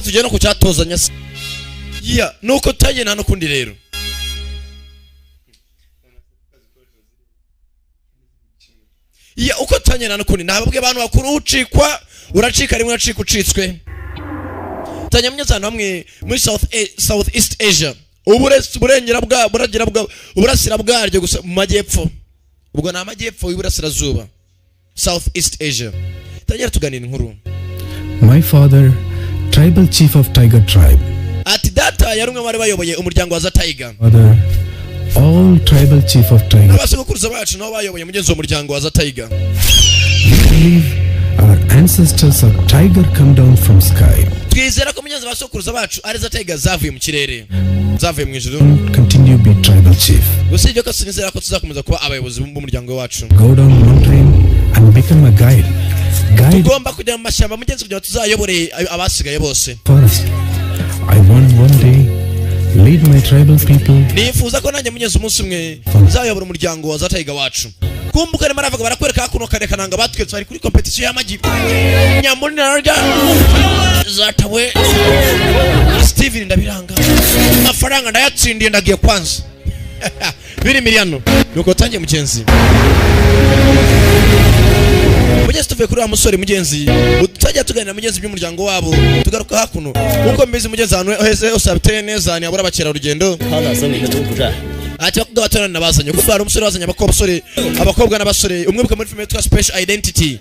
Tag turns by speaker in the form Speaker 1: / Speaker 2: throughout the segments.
Speaker 1: tujye no kucyatozanya ya nuko tagiye nta nukundi rero ya uko tanye nta nukundi nababwe abantu bakuru ucikwa uracika rimwe uracika ucitswe tanya munyazana bamwe muri South East Asia uburengera bwa buragira bwa uburasira bwaryo gusa mu majyepfo ubwo na majyepfo y'uburasirazuba South East Asia tanya tuganira inkuru.
Speaker 2: My father, tribal chief of Tiger tribe.
Speaker 1: Ati data yari umwe bari bayoboye umuryango wa za Tiger.
Speaker 2: Father, all tribal chief of Tiger.
Speaker 1: Abasokuruza bacu nabo bayoboye mugenzi w'umuryango wa za Tiger.
Speaker 2: We believe our ancestors of Tiger come down from sky.
Speaker 1: Twizera ko mugenzi basokuruza bacu ari za Tiger zavuye mu kirere. Zavuye mu ijuru.
Speaker 2: Continue be tribal chief.
Speaker 1: Usibye ko sinizera ko tuzakomeza kuba abayobozi b'umuryango wacu.
Speaker 2: Go down mountain and become a guide.
Speaker 1: Tugomba kujya mu mashyamba mugenzi kugira tuzayobore abasigaye bose.
Speaker 2: First, I want one day lead my tribal people.
Speaker 1: Nifuza ko nanjye mugenzi umunsi umwe uzayobora umuryango wa za Tiger wacu. Kumbuka ne maravuga barakwereka hakuno karekananga batwetse bari kuri competition y'amagi. Nyamuri nararya zatawe Steven ndabiranga. Amafaranga ndayatsindiye ndagiye kwanza. Biri miliyano nuko tangiye mugenzi. Mugenzi tuvuye kuri wa musore mugenzi utajya tuganira mugenzi by'umuryango wabo tugaruka hakuno uko mbizi mugenzi hano hese usabiteye neza ni abura bakera urugendo ati bakubwa batana nabazanye kuko hari umusore wazanye abakobwa n'abasore umwe buka muri film yitwa Special Identity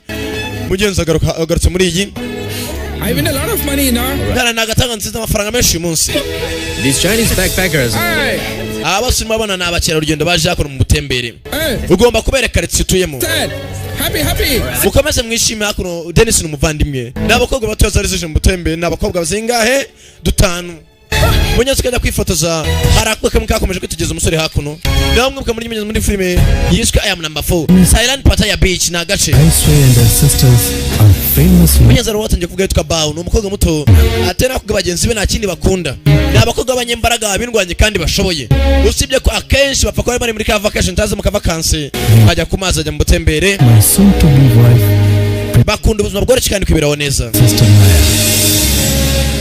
Speaker 1: mugenzi agarutse muri iyi
Speaker 3: I win a lot of money now.
Speaker 1: Kana nagatanga nziza amafaranga menshi uyu munsi.
Speaker 3: These Chinese backpackers.
Speaker 1: Abasuma abana n'abakera urugendo baje hakuno mu butembere. Ugomba kubereka retse tuyemo.
Speaker 3: Happy.
Speaker 1: Ukomeze mwishime hakuno Dennis n'umuvandimwe. N'abakobwa bato yazarije mu butembere n'abakobwa bazingahe dutanu. Munyeze kajya kwifotoza harakwe kakomeje kwitugeza umusore hakuno. Namwe mwe muri filime yiswe I am number 4. Silent Pattaya Beach na gace.
Speaker 2: I swear and their sisters are famous.
Speaker 1: Munyeze rwose nje kuvuga yitwa Bao n'umukobwa muto atera kuga bagenzi be nta kindi bakunda. N'abakobwa abanyembaraga bindwanye kandi bashoboye. Usibye ko akenshi bapfa ko bari muri ka vacation taze mu ka vacances bajya kumaza ajya mu butembere.
Speaker 2: My soon to be wife.
Speaker 1: Bakunda ubuzima bworoshye kandi kwiberaho neza.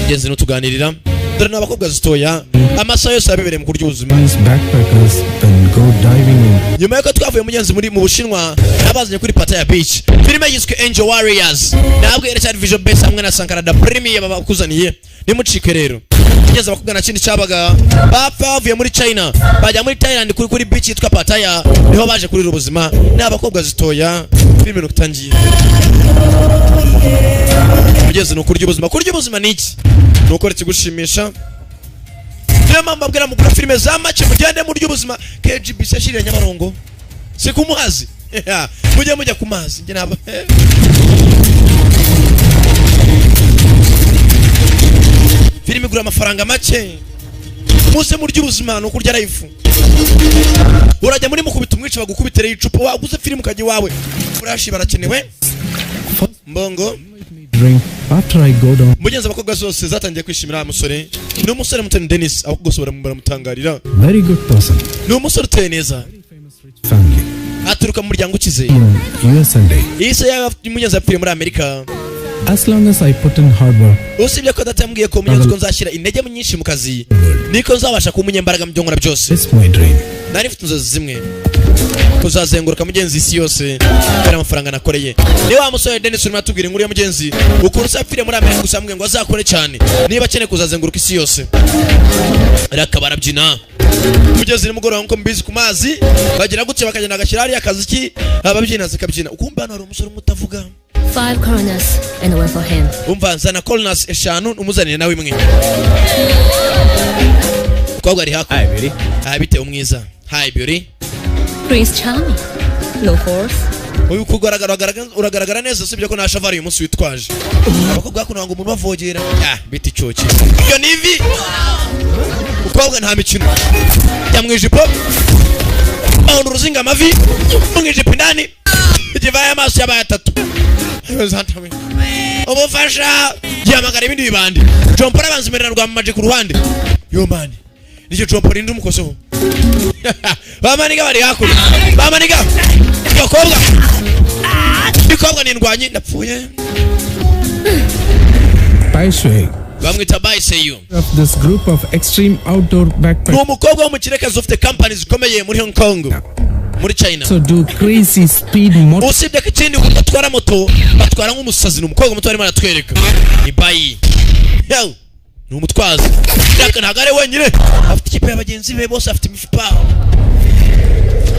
Speaker 1: Genzi nutuganirira dore n'abakobwa zitoya amasaha yose abebereye mu kurya ubuzima.
Speaker 2: Backpackers and go diving in.
Speaker 1: Nyuma yuko twavuye mugenzi muri mu Bushinwa abazanye kuri Pattaya Beach filime yiswe Angel Warriors nabwo era cyari Vision Base hamwe na Sankara da Premier babakuzaniye nimucike rero kugeza abakobwa na kindi cyabaga bavuye muri China bajya muri Thailand kuri beach yitwa Pattaya niho baje kuri ubuzima n'abakobwa zitoya filime nukutangiye kugeza no kurya ubuzima niki nuko kigushimisha niyo mpamvu abwira mukura filime za make mugende muri ubuzima KGB sashirira Nyabarongo si kumuhazi mujya ku mazi nge naba filime igura amafaranga make muze muri ubuzima no kurya life urajya muri mukubita umwica bagukubitere icupa waguze filime ukajya wawe urashi barakenewe mbongo
Speaker 2: drink after I go down.
Speaker 1: Mugenzi abakobwa zose zatangiye kwishimira umusore ni umusore mutoni Dennis akugosora baramutangarira
Speaker 2: very good person
Speaker 1: ni umusore uteye neza
Speaker 2: family
Speaker 1: aturuka mu muryango ukize
Speaker 2: USA.
Speaker 1: Ise y'umugenzi yapfiriye muri Amerika.
Speaker 2: As long as I put in hard work.
Speaker 1: Usibye ko datambwiye ko mugenzi ko nzashyira intege mu nyinshi mu kazi niko nzabasha kumunyembaraga mu byongora byose.
Speaker 2: It's my dream.
Speaker 1: Nari mfite inzozi zimwe kuzazenguruka mugenzi isi yose kandi amafaranga nakoreye. Niba wa musore Dennis urimo atubwira inkuru ya mugenzi ukuntu usapfire muri Amerika gusambwe ngo azakore cyane niba akeneye kuzazenguruka isi yose. Rakabarabyina mugenzi nimugoroba nko mbizi ku mazi bagira gutse bakagenda agashyira ari akazi ki ababyina zikabyina ukumva hano hari umusore umutavuga
Speaker 4: 5 coroners and one for him.
Speaker 1: Umva nzana coroners eshanu umuzanire nawe imwe. Kwagwa ari hako.
Speaker 3: Hi beauty.
Speaker 1: Bite umwiza. Hi beauty.
Speaker 4: Prince Charming. No horse.
Speaker 1: Uyu uragaragara neza sibyo ko na shavari uyu munsi witwaje. Abakobwa kuno ngo umuntu bavogera. Biti cyoki. Iyo nivi. Ukwabwa nta mikino. Yamwijipo. Aho uruzinga amavi. Mwijipo ndani. Jivaye amaso yabaye 3. Ubufasha yamagara ibindi bibandi. Jompora banzimerera rwa maje ku ruhande. Yo mani. Nije jompora indi umukoso. Bamaniga bari hakuri. Bamaniga. Yo kobwa. Bikobwa ni ndwanyi ndapfuye.
Speaker 2: By swear,
Speaker 1: bamwita Baiseyu.
Speaker 2: Of this group of extreme outdoor
Speaker 1: Ni
Speaker 2: backpackers
Speaker 1: umukobwa w'umukirekazi ufite company zikomeye muri Hong Kong, muri China.
Speaker 2: so do crazy speed motor
Speaker 1: Usibye ko ikindi batwara moto batwara nk'umusazi. Ni umukobwa muto arimo aratwereka. Ni Bai. Yo, ni umutwazi. Ndaka ntabwo ari wenyine. Afite ikipe y'abagenzi be bose afite imifupa.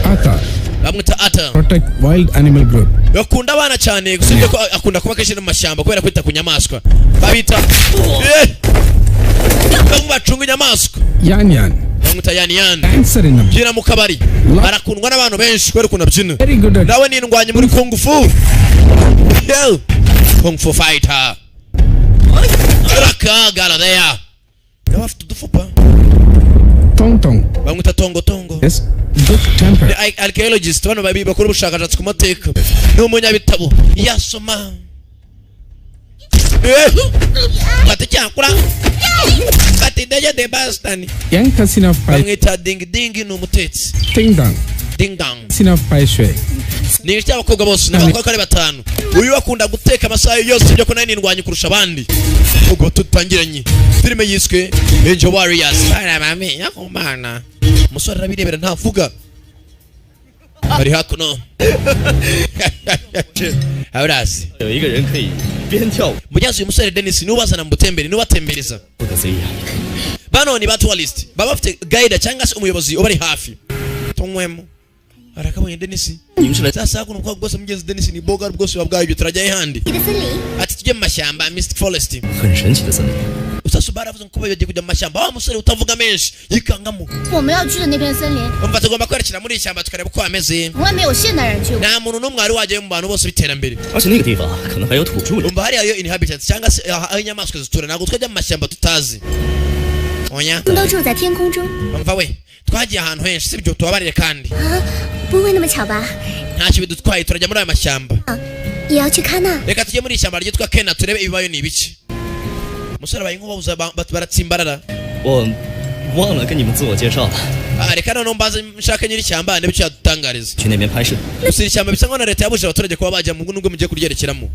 Speaker 2: Ata
Speaker 1: Bamwita Ata.
Speaker 2: protect wild animal group.
Speaker 1: Bakunda abana cyane, usibye ko akunda kuba kenshi mu mashyamba kubera kwita ku nyamaswa. Babita bacunga inyamaswa.
Speaker 2: Yan
Speaker 1: Bamwita Yan.
Speaker 2: dancer in them.
Speaker 1: Byina mu kabari. Barakundwa n'abantu benshi kubera ukuntu abyina.
Speaker 2: Very good at
Speaker 1: Nawe ni indwanyi muri Kung Fu. Yo, Kung Fu fighter. Raka Galadea. Nawe afite udufupa.
Speaker 2: tong.
Speaker 1: Bamwita Tongo.
Speaker 2: Yes, good temper.
Speaker 1: Archaeologist bano babi bakora ubushakashatsi ku mateka. Ni umunyabitabo yasoma. Bati cyakura. Bati deje de bastani.
Speaker 2: Young cousin of Pai
Speaker 1: Bamwita Ding ni umutetsi.
Speaker 2: Ding
Speaker 1: Dang.
Speaker 2: cousin of Pai Shui.
Speaker 1: Ni iki abakobwa bose n'abakobwa ari batanu. Uyu akunda guteka amasaha yose byo ko nani ndwanye kurusha abandi. Ubwo tutangiranye. Filime yiswe Angel Warriors. Ara mami yakumbana. Musore arabirebera ntavuga. Ari hakuno. Abrazi.
Speaker 5: 有一个人可以边跳舞
Speaker 1: Mujazi uyu musore Dennis ni ubazana mu butembere ni ubatembereza.
Speaker 5: 不可思议啊！
Speaker 1: Bano ni ba tourist. Baba bafite guide cyangwa se umuyobozi ubari hafi. Tonwemo. Arakabonye Dennis.
Speaker 5: 你们是来
Speaker 1: Sasa kuno kwa bwose mugenzi Dennis ni boga bwose babwaye ibyo turajya handi.
Speaker 4: 你的森林
Speaker 1: Ati tujye mu mashyamba Mystic Forest.
Speaker 5: 很神奇的森林，
Speaker 1: Usasa baravuze ko bagiye kujya mu mashyamba. Wa musore utavuga menshi yikangamo.
Speaker 4: 我们要去的那片森林
Speaker 1: Umva tugomba kwerekera muri ishyamba tukareba uko hameze.
Speaker 4: 从来没有现代人去过。
Speaker 1: Nta muntu n'umwe wari wajyayo mu bantu bose biterambere.
Speaker 5: 而且那个地方可能还有土著人。
Speaker 1: Umva hariya inhabitants cyangwa se aho inyamaswa zitura. Ntabwo twajya mu mashyamba tutazi. Oya.
Speaker 4: 他们都住在天空中
Speaker 1: Umva we. Twagiye ahantu henshi sibyo tubabarire kandi.
Speaker 4: 啊，不会那么巧吧？
Speaker 1: Ntacyo bidutwaye turajya muri aya mashyamba.
Speaker 4: 也要去看那？
Speaker 1: Reka tujye muri ishyamba ryitwa Kena turebe ibibayo ni ibiki. Musore baye nk'ubabuza baratsimbarara.
Speaker 5: 我忘了跟你们自我介绍了，
Speaker 1: Reka noneho mbaze nshaka nyiri ishyamba ndebe icyo yadutangariza.
Speaker 5: 去那边拍摄。
Speaker 1: Gusa iri shyamba bisa nkaho na leta yabujije abaturage kuba bajya mu nubwo mugiye kuryerekeramo.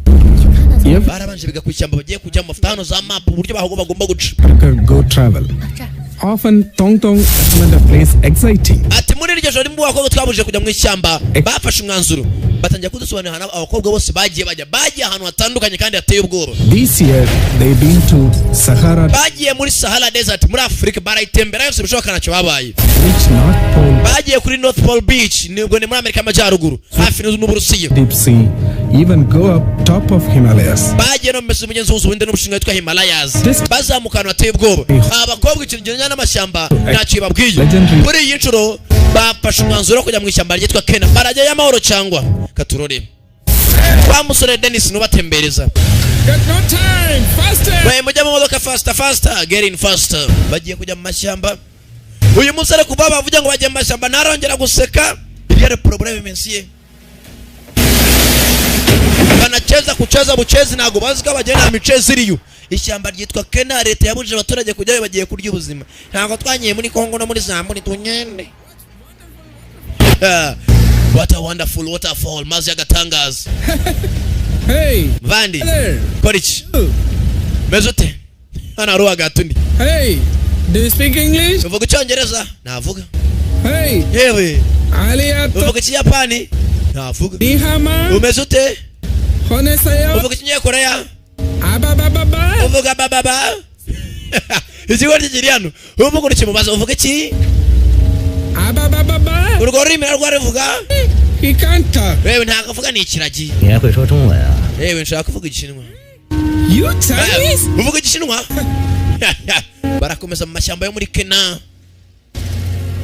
Speaker 2: If
Speaker 1: Barabanje biga ku ishyamba bagiye kujyamo bafite hano za map uburyo bagomba guca.
Speaker 2: go travel, often Tong recommend a place exciting.
Speaker 1: Ati muri iryo joro nimba abakobwa twabujije kujya mu ishyamba bafashe umwanzuro batangira kudusobanurira hano abakobwa bose bagiye ahantu hatandukanye kandi hateye ubwoba.
Speaker 2: This year they've been to Sahara,
Speaker 1: Bagiye muri Sahara Desert muri Afrika barayitembera yose bishoboka ntacyo babaye.
Speaker 2: which North Pole,
Speaker 1: Bagiye kuri North Pole Beach nibwo ni muri Amerika y'Amajyaruguru hafi n'Uburusiya.
Speaker 2: Deep Sea, even go up top of Himalayas.
Speaker 1: Bagiye no mbese umugenzi w'ubundi n'umushinga witwa Himalayas.
Speaker 2: This-
Speaker 1: Bazamuka ahantu hateye ubwoba. Abakobwa ikintu kijyanye n'amashyamba ntacyo babwiye.
Speaker 2: Legendary.
Speaker 1: Muri iyi nshuro bafashe umwanzuro wo kujya mu ishyamba ryitwa Kena. Barajyayo amahoro cyangwa katurore. Wa musore Dennis nubatembereza.
Speaker 3: Got no time. Faster.
Speaker 1: Mujya mu modoka faster, get in faster. Bagiye kujya mu mashyamba. Uyu musore kuva bavuga ngo bagiye mu mashyamba ntarongera guseka. Yari problème mensiye. Banacheza kucheza buchezi ntago bazi ko bagenda michezi iriyo. Ishyamba ryitwa Kena leta yabujije abaturage kujyayo bagiye kurya ubuzima. Ntago twanyiye muri Kongo no muri Zambia tunyende. What a wonderful waterfall, mazi y'agatangaza.
Speaker 3: Hey.
Speaker 1: Vandi,
Speaker 3: There.
Speaker 1: Korich, Mezote, hano ruwa gatundi.
Speaker 3: Hey. Do you speak English?
Speaker 1: Uvuga icyongereza? Navuga.
Speaker 3: Hey.
Speaker 1: Yewe,
Speaker 3: Aliato.
Speaker 1: uvuga ikiyapani? Navuga.
Speaker 3: Nihama.
Speaker 1: Umezute?
Speaker 3: Honesayo.
Speaker 1: Uvuga ikinyekoreya?
Speaker 3: Abababa.
Speaker 1: Uvuga bababa? Ikigo kikiri hano. Uvuga ukimubaza uvuga iki?
Speaker 3: Abababa.
Speaker 1: Urwo rurimi narwo ruvuga?
Speaker 3: He can't talk.
Speaker 1: Yewe ntabwo avuga ni ikiragi.
Speaker 5: 你还会说中文啊？
Speaker 1: Yewe nshaka kuvuga igishinwa.
Speaker 3: You Chinese?
Speaker 1: Uvuga igishinwa? Barakomeza mu mashyamba yo muri Kena.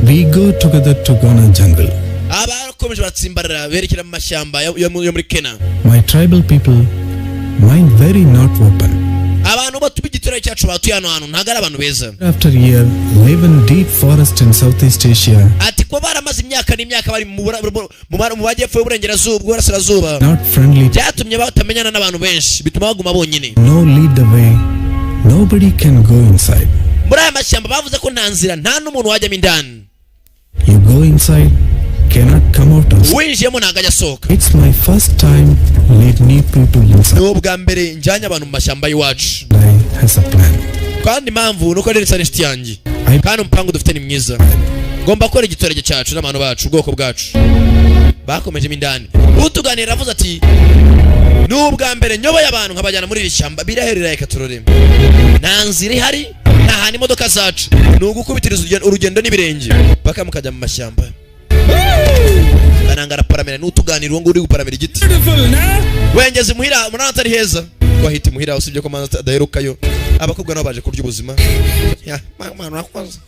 Speaker 2: We go together to Gona jungle.
Speaker 1: Abakomeje batsimbarara berekera mu mashyamba yo muri Kena.
Speaker 2: My tribal people, mind very not open.
Speaker 1: Abantu batuba igitero cyacu batuye hano hantu ntabwo ari abantu beza.
Speaker 2: After year, live in deep forest in Southeast Asia.
Speaker 1: Ati ko baramaze imyaka n'imyaka bari mu bajyepfo y'uburengerazuba bw'uburasirazuba.
Speaker 2: Not friendly,
Speaker 1: Byatumye batamenyana n'abantu benshi bituma baguma bonyine.
Speaker 2: no lead the way. Nobody can go inside.
Speaker 1: Muri aya mashyamba bavuze ko nta nzira nta n'umuntu wajyamo indani.
Speaker 2: You go inside, cannot come out of.
Speaker 1: winjiyemo ntabwo ajya asohoka.
Speaker 2: It's my first time lead new people inside.
Speaker 1: ni ubwa mbere njyanye abantu mu mashyamba y'iwacu.
Speaker 2: I has a plan.
Speaker 1: kandi impamvu nuko Dennis ari inshuti yanjye kandi umupangu dufite ni mwiza. ngomba gukora igiturage cyacu n'abantu bacu ubwoko bwacu. bakomejemo indani utuganira avuze ati n'ubwa mbere nyoboye abantu nkabajyana muri iri shyamba biraherera reka turore nta nzira ihari nta hantu imodoka zacu ni ugukubitiriza urugendo n'ibirenge paka mukajya mu mashyamba. kananga araparamira n'utuganira uwo ngo uri guparamira igiti wengeze muhira umunara atari heza ko ahita muhira usibye ko manza adaherukayo abakobwa nabo baje kurya ubuzima. mwana urakoze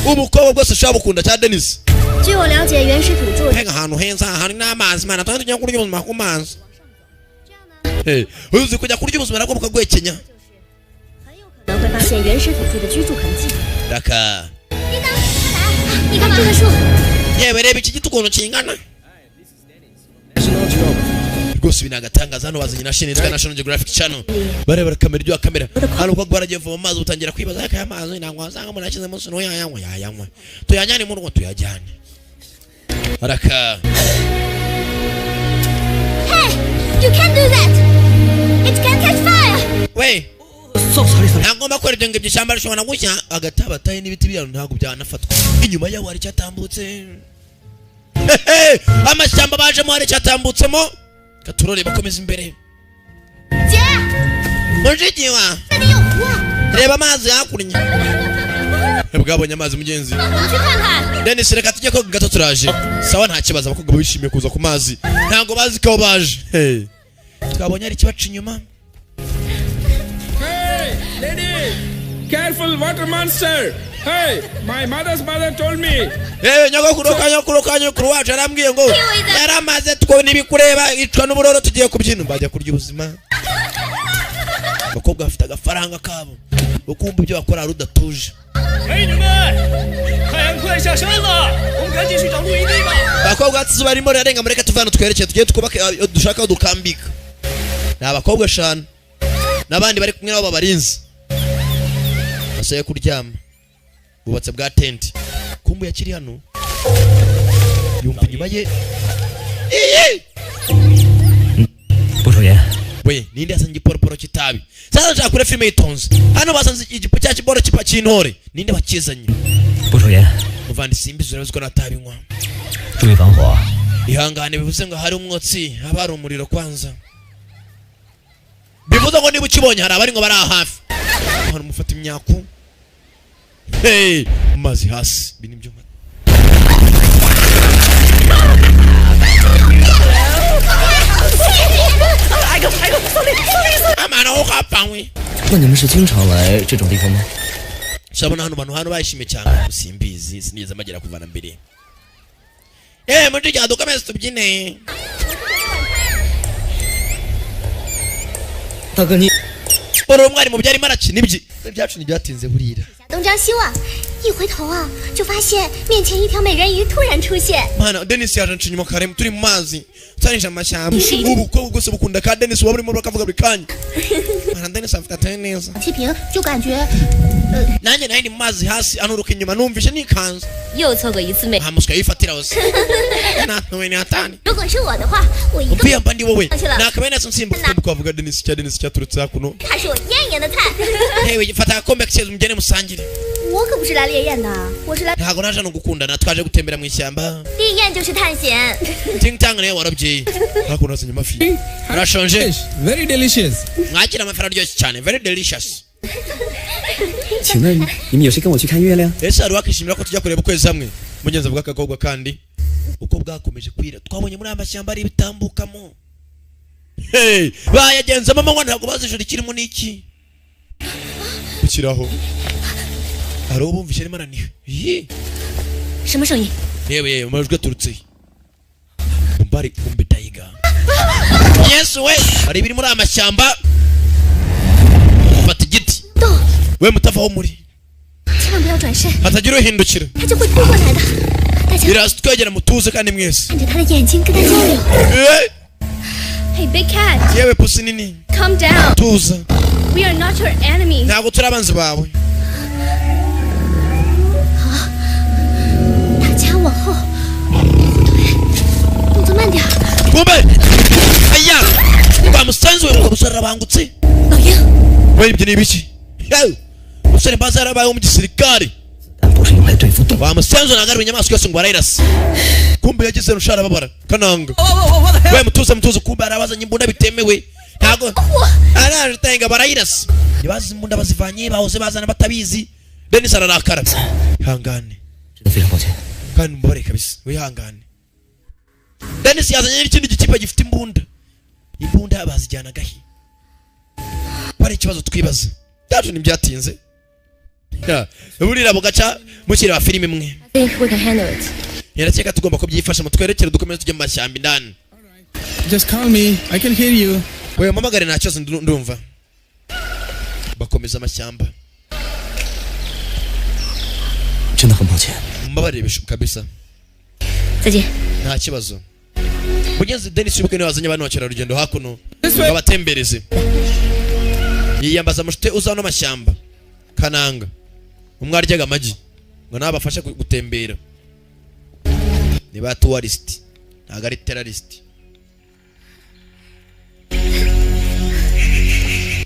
Speaker 1: umukobwa bwose ushaka bukunda cya Dennis.
Speaker 4: 据我了解，原始土著
Speaker 1: Henga ahantu heza hari n'amazi mana twari tujya kurya ubuzima ku mazi. uzi kujya kurya ubuzima nako mukagwekenya
Speaker 4: 可能会发现原始土著的居住痕迹。
Speaker 1: raka
Speaker 4: 你看这个树，
Speaker 1: yewe reba iki giti ukuntu kingana rwose binagatangaza hano bazanye na shini yitwa National Geographic Channel barebera kamera iryo kamera hano uko baragiye voma amazi utangira kwibaza aka amazi nangwa wasanga umuntu yashyize munsi no yayanywa tuyajyane mu rugo tuyajyane raka.
Speaker 4: Hey, you can't do that. It can catch fire.
Speaker 1: we ntagomba gukora ibyo ngibyo ishyamba rishobora gushya agatabataye n'ibiti byaro ntabwo byanafatwa inyuma yaho hari icyatambutse. amashyamba bajemo hari icyatambutsemo katurore bakomeza imbere.
Speaker 4: 姐，
Speaker 1: mujigiwa
Speaker 4: 那里有湖，
Speaker 1: reba amazi hakurya bwabonye amazi mugenzi
Speaker 4: 我们去看看。
Speaker 1: Dennis reka tujye ko gato turaje sawa nta kibazo abakobwa bishimiye kuza ku mazi ntabwo bazi ko baje. twabonye ari kibaca inyuma.
Speaker 3: Hey, lady! Careful, water monster! Hey, my mother's mother told me.
Speaker 1: nyogokuru wacu arambwiye ngo yaramaze twone ibikureba icwa n'uburoro tugiye kubyina bajya kurya ubuzima. abakobwa bafite agafaranga kabo ukumva ibyo bakora rudatuje.
Speaker 5: 美女们，太阳快下山了，我们赶紧去找露营地吧。
Speaker 1: abakobwa izuba ririmo rirarenga mureka tuvana twerekeye tugiye twubake dushaka aho dukambika. ni abakobwa 5 n'abandi bari kumwe nabo babarinzi basoye kuryama bubatse bwa tent. kumbu yakiri hano yumva inyuma ye.
Speaker 5: 不抽烟。
Speaker 1: we ninde yasanze igiporoporo kitabi sasa nshaka kure filime yitonze hano basanze igipo cya kiboro kipa cy'intore ninde wakizanye.
Speaker 5: 不抽烟，
Speaker 1: muvandi Simba urabizi ko natabinywa
Speaker 5: 注意防火。
Speaker 1: ihangane bivuze ngo hari umwotsi haba hari umuriro kwanza bivuze ngo niba ukibonye hari abari ngo bari hafi hano mufata imyaku. mazi hasi binibyo amana ho kapangwe.
Speaker 5: 那你们是经常来这种地方吗？
Speaker 1: shabona hano bantu hano bayishime cyane simbizi sinigeze magera kuvana mbere. muri cya dukomeze tubyine.
Speaker 5: 大哥你
Speaker 1: uri umwari mu byari marakina ibyi byacu ntibyatinze burira.
Speaker 4: 东张西望，一回头啊，就发现面前一条美人鱼突然出现。
Speaker 1: mana Dennis yaje inyuma kare turi mu mazi tsanisha amashyamba ubu ko bwose bukunda ka Dennis waburi mu bakavuga buri kanya. mana Dennis afite ateye neza
Speaker 4: 气瓶就感觉
Speaker 1: nanjye nari mu mazi hasi anuruka inyuma numvishe nikanze
Speaker 4: 又凑过一次美。
Speaker 1: hamuswa yifatira hose natwe ni atani
Speaker 4: 如果是我的话，我一个
Speaker 1: upia mbandi wowe nakabaye nasa nsimba kuko kwavuga Dennis cyaturutse hakuno
Speaker 4: 他是我艳艳的菜。
Speaker 1: hewe fata akombe kigeze umugene musangire
Speaker 4: 我可不是来猎艳的，我是来
Speaker 1: ntago naje no gukundana twaje gutembera mu ishyamba
Speaker 4: 猎艳就是探险。
Speaker 1: tingtang ne warabye hakuno asinye amafi urashonje
Speaker 3: Very delicious.
Speaker 1: mwakira amafara aryoshye cyane very delicious
Speaker 5: 请问你们有谁跟我去看月亮？
Speaker 1: ese hari wakishimira ko tujya kureba ukwezi hamwe mugenzi avuga akakobwa kandi uko bwakomeje kwira twabonye muri amashyamba ari bitambukamo bayagenzemo amanywa ntabwo bazi ijoro kirimo n'iki ukiraho hari uwo bumvishe arimo araniwe
Speaker 4: 什么声音？
Speaker 1: yewe amajwi aturutse umbari umbitayiga yesu we hari ibiri muri amashyamba fata igiti we mutavaho muri
Speaker 4: 千万不要转身，
Speaker 1: hatagira uhindukira
Speaker 4: 他就会扑过来的。大家
Speaker 1: iraza twegera mutuze kandi mwese
Speaker 4: 看着他的眼睛跟他交流。 Hey big cat,
Speaker 1: yewe pusi nini
Speaker 4: calm down.
Speaker 1: tuza
Speaker 4: We are not your enemies.
Speaker 1: ntabwo turi abanzi bawe
Speaker 4: 大家往后。慢点。
Speaker 1: kumbe aya bamusanzwe ngo busara bangutse
Speaker 4: 老爷，
Speaker 1: wewe ibyo ni ibiki usare bazara bayo mu gisirikare
Speaker 6: 但不是用来对付动物。
Speaker 1: bamusanzwe nagaruye inyamaswa yose ngo arayirasa kumbe yagize rushara babara kananga wewe mutuze kumbe arabazanye imbunda bitemewe ntago araje tenga barayirasa nibazi imbunda bazivanye bahoze bazana batabizi Dennis ararakara ihangane
Speaker 6: 真的非常抱歉。
Speaker 1: kandi mbore kabisa wihangane Dennis yazanye n'ikindi gikipe gifite imbunda bazijyana gahi bari ikibazo twibaza byaje ntibyatinze burira bugaca mukiri wa filime imwe
Speaker 4: I think we can handle it.
Speaker 1: yarakeka tugomba kubyifasha mu twerekere dukomeze tujye mu mashyamba indani
Speaker 3: Just call me. I can hear you.
Speaker 1: wewe mamagare nta kibazo ndumva bakomeza amashyamba
Speaker 6: 真的很抱歉。
Speaker 1: mbabarire kabisa
Speaker 4: 再见。
Speaker 1: nta kibazo mugenzi Dennis yubuke niwe wazanye abantu bakerarugendo hakuno
Speaker 3: This way.
Speaker 1: babatembereze yiyambaza mushite uzano mashyamba kananga umwaryaga amagi ngo nabafashe gutembera ni ba tourist ntago ari terrorist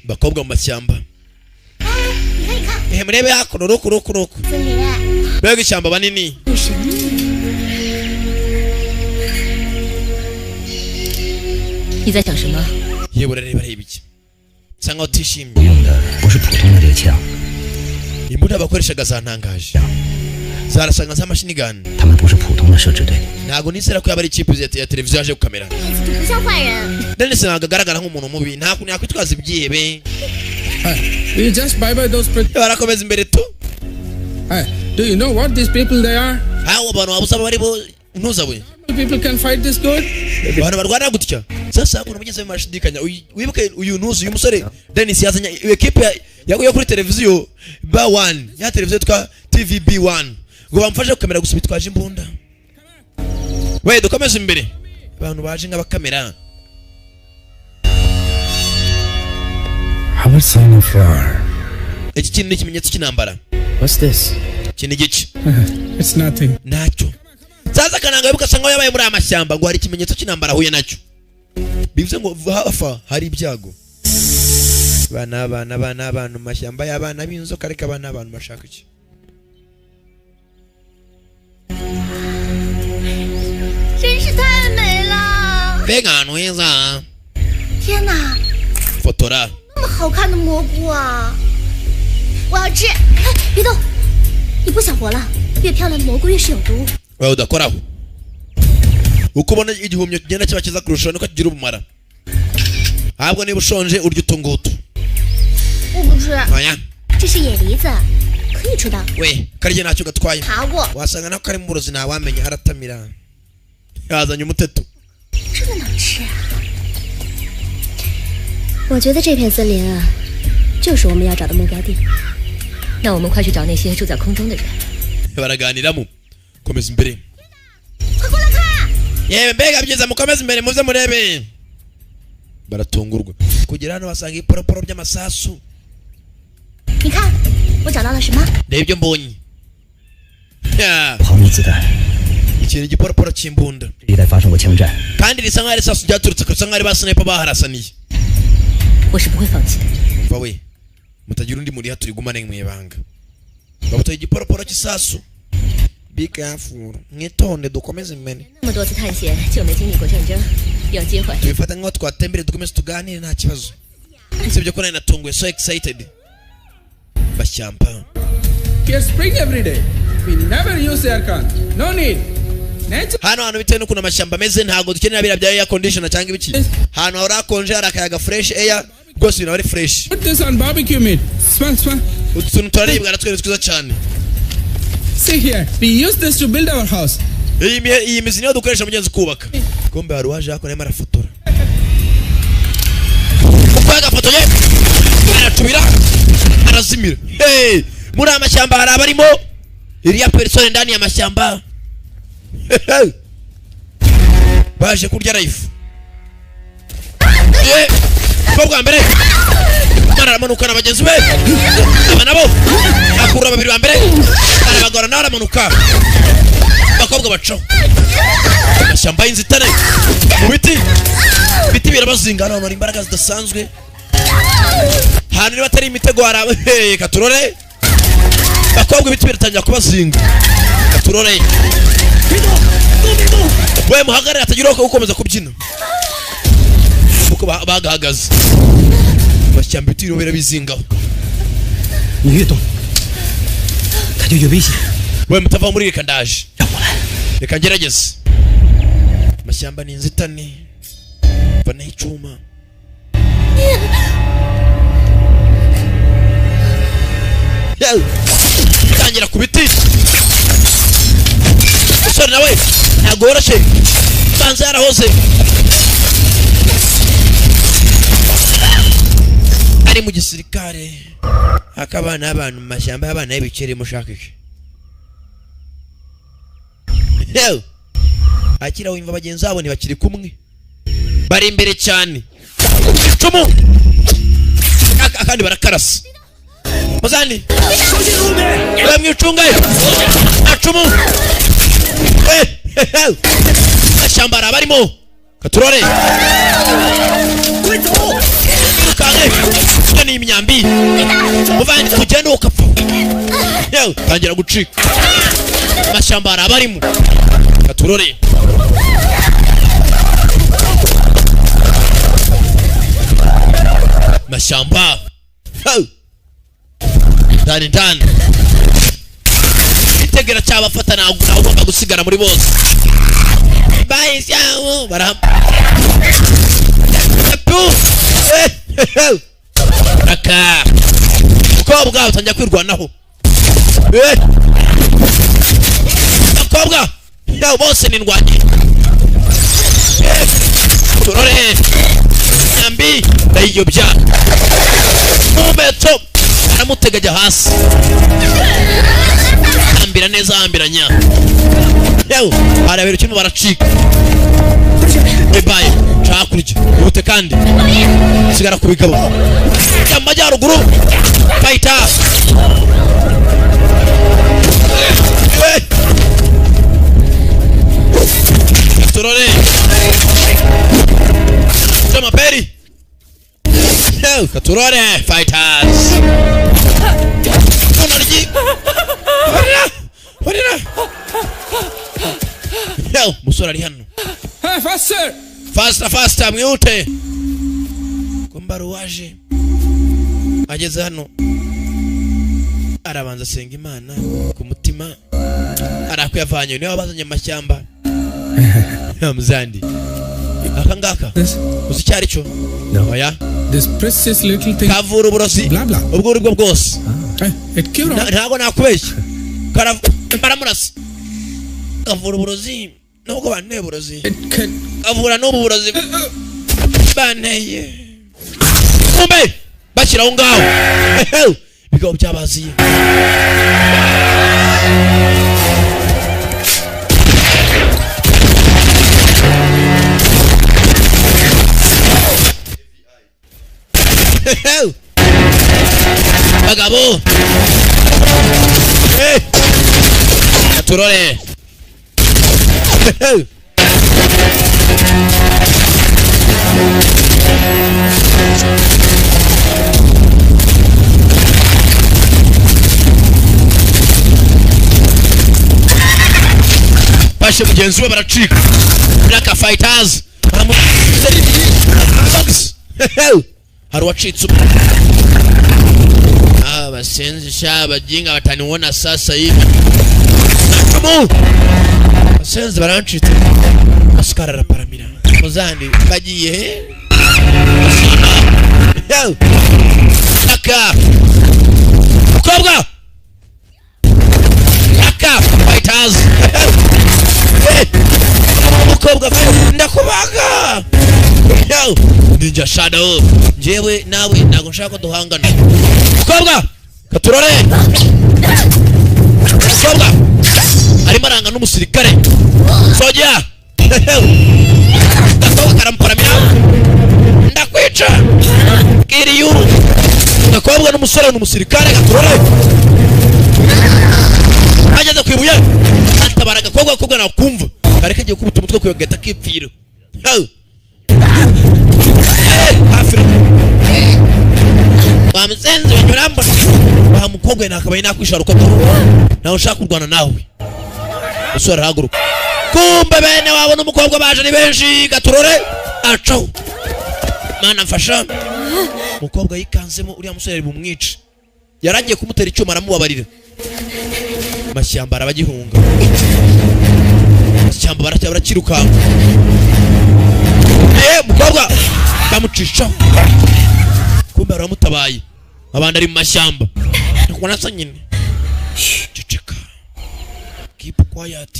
Speaker 1: bakobwa mu mashyamba
Speaker 4: 你看，
Speaker 1: murebe hakuno roku
Speaker 4: 森林，
Speaker 1: bega ishyamba banini
Speaker 4: 有神秘。你在想什么？
Speaker 1: yewe reba iki cyangwa utishimye
Speaker 6: 我用的不是普通的猎枪，
Speaker 1: imbunda bakoreshaga zantangaje zarasanga za machine gun
Speaker 6: 他们不是普通的摄制队。
Speaker 1: ntago nisera ko yaba ari ikipe ya televiziyo yaje gukamera
Speaker 4: 就不像坏人。
Speaker 1: Dennis ntago agaragara nk'umuntu mubi nta kuntu yakwitwaza ibyihebe
Speaker 3: Hey, will you just buy those?
Speaker 1: barakomeza imbere tu
Speaker 3: Hey, do you know what these people they are?
Speaker 1: aho abantu babusaba bari bo ntuza we
Speaker 3: People can fight this good.
Speaker 1: abantu barwana gutya sasa kuna mugeze mashidikanya wibuke uyu ntuzi uyu musore Dennis yazanye equipe yaguye kuri televiziyo ba 1 ya televiziyo twa TVB1 ngo bamfashe gukamera gusa bitwaje imbunda we dukomeze imbere abantu baje nk'abakamera
Speaker 2: Our sign of war.
Speaker 1: iki kintu ni ikimenyetso cy'intambara
Speaker 6: What's this?
Speaker 1: kintu gice
Speaker 3: It's nothing.
Speaker 1: nacyo sasa kananga wibuka sanga yabaye muri amashyamba ngo hari ikimenyetso cy'intambara huye nacyo bivuze ngo hafa hari ibyago bana abantu mashyamba y'abana b'inzoka ariko abana abantu bashaka iki
Speaker 4: 真是太美了！
Speaker 1: mbega ahantu heza
Speaker 4: 天哪，
Speaker 1: fotora
Speaker 4: 那么好看的蘑菇啊！我要吃！哎，别动，你不想活了。越漂亮的蘑菇越是有毒。
Speaker 1: wewe udakoraho uko ubona igihumyo kigenda kiba kiza kurushaho niko kigira ubumara ahubwo niba ushonje urya utungutu
Speaker 4: 我不吃，
Speaker 1: oya
Speaker 4: 这是野梨子，可以吃的。
Speaker 1: we karya ntacyo gatwaye
Speaker 4: 爬过，
Speaker 1: wasanga nako kari mu burozi ntawamenya aratamira yazanye umuteto
Speaker 4: 真的能吃啊！我觉得这片森林啊，就是我们要找的目标地。那我们快去找那些住在空中的人。
Speaker 1: baraganiramo komeza imbere
Speaker 4: 快过来看！
Speaker 1: yewe mbega byiza mukomeze imbere muze murebe baratungurwa kugera hano basanga iporoporo by'amasasu
Speaker 4: 你看，我找到了什么？
Speaker 1: reba ibyo mbonye
Speaker 6: 毫无子弹，
Speaker 1: ikintu igiporoporo cy'imbunda
Speaker 6: 这一带发生过枪战，
Speaker 1: kandi risa nk'aho ari isasu ryaturutse kusa nk'aho ari ba sniper baharasaniye
Speaker 4: 我是不会放弃的。
Speaker 1: va we mutagira undi muri haturi gumane mu ibanga babutoye igiporoporo cy'isasu be careful mwitonde dukomeze imbere
Speaker 4: 那么多次探险就没经历过战争，有机会。
Speaker 1: tubifata nk'aho twatembere dukomeze tuganire nta kibazo sibyo ko nari natunguwe so excited bashyamba
Speaker 3: Here's spring every day. We never use aircon. No need. Nature.
Speaker 1: hano hantu bitewe n'ukuntu amashyamba ameze ntabwo dukenera biriya bya air conditioner cyangwa ibiki ahantu hahora hakonje hari akayaga fresh air rwose ibintu ari fresh
Speaker 3: Put this on barbecue meat. Smell.
Speaker 1: utu tuntu turaribwa natwe ni twiza cyane
Speaker 3: See here. We use this to build our house.
Speaker 1: iyi mizi niyo dukoresha mugenzi kubaka kumbe hari uwaje hako arimo arafotora uko yagafotoye aratubira arazimira hey muri amashyamba hari abarimo iriya persone ndani y'amashyamba baje kurya life ko bwa mbere aramanuka na bagenzi be aba nabo akura babiri ba mbere arabagora nawe aramanuka bakobwa bacaho amashyamba y'inzitane mu biti birabazinga hano hari imbaraga zidasanzwe hano niba atari imitego harabe katurore bakobwa ibiti biratangira kubazinga katurore we muhagarare atagira uko gukomeza kubyina kuko bagahagaze amashyamba ibiti birobera bizingaho we mutava muri reka ndaje reka ngerageze amashyamba ni inzitane bana icyuma tangira ku biti usore nawe ntabwo woroshye banza yarahoze ari mu gisirikare akabana abantu mu mashyamba y'abana y'ibikeri mushaka iki akira wimva bagenzi babo ntibakiri kumwe bari imbere cyane icumu akandi barakarasa muzani mwicungayo acumu mashyamba arabarimo katurore wirukanke ni imyambi muvandi tugende ukapfa tangira gucika mashyamba arabarimo katurore mashyamba ndani itegera cyabafata ntabwo ugomba gusigara muri bose bahise yawo aka ukobwa utangira kwirwanaho akobwa yawo bose ni ndwanye turore nyambi ndayiyobya mumeto aramutega ajya hasi ambira neza ambiranya yewe arabera ikintu baracika ebaye chakurije ubute kandi sigara kubigabo amajyaruguru fighter turore Toma peri katurore fighters Horira Yo musora ari hano faster mwihute kumbaru waje ageze hano arabanza senga Imana ku mutima arakuyavanye niwe wabazanye amashyamba muzandi akangaka uzi cyari cyo oya
Speaker 3: this precious little thing
Speaker 1: kavura uburozi ubwo uri bwo bwose ntago nakubeshya baramurasa kavura uburozi nubwo banteye uburozi kavura n'ubu burozi banteye kumbe bashyiraho ngaho bigabo byabaziye bagabo turore bashe mugenzi we baracika Black Fighters hari wacitse abasenzi shabajinga bataniona sasa hivi abasenzi barancitse askara raparamira muzandi bagiye aka ukobwa aka Fighters ukobwa ndakubaga ninja shadow jewe nawe nago nshaka duhangana ukobwa katurore ukobwa arimo aranga n'umusirikare soja ukobwa karamparamira ndakwica kiriyu ukobwa n'umusore n'umusirikare katurore ageze kwibuye atabaraga ukobwa umutwe kuyogeta kipfira wamusenze wenyurambona wamukogwe nakabaye nakwishara uko nawe ushaka kurwana nawe usora haguruka kumbe bene wabona umukobwa baje ni benshi gaturore acaho mana mfasha umukobwa yikanzemo uriya musore ari bumwice yaragiye kumutera icyuma aramubabarira mashyamba arabagihunga mashyamba barakirukanka mukobwa bamucishaho kumbe baramutabaye abandi ari mu mashyamba nakubona asa nyine ceceka keep quiet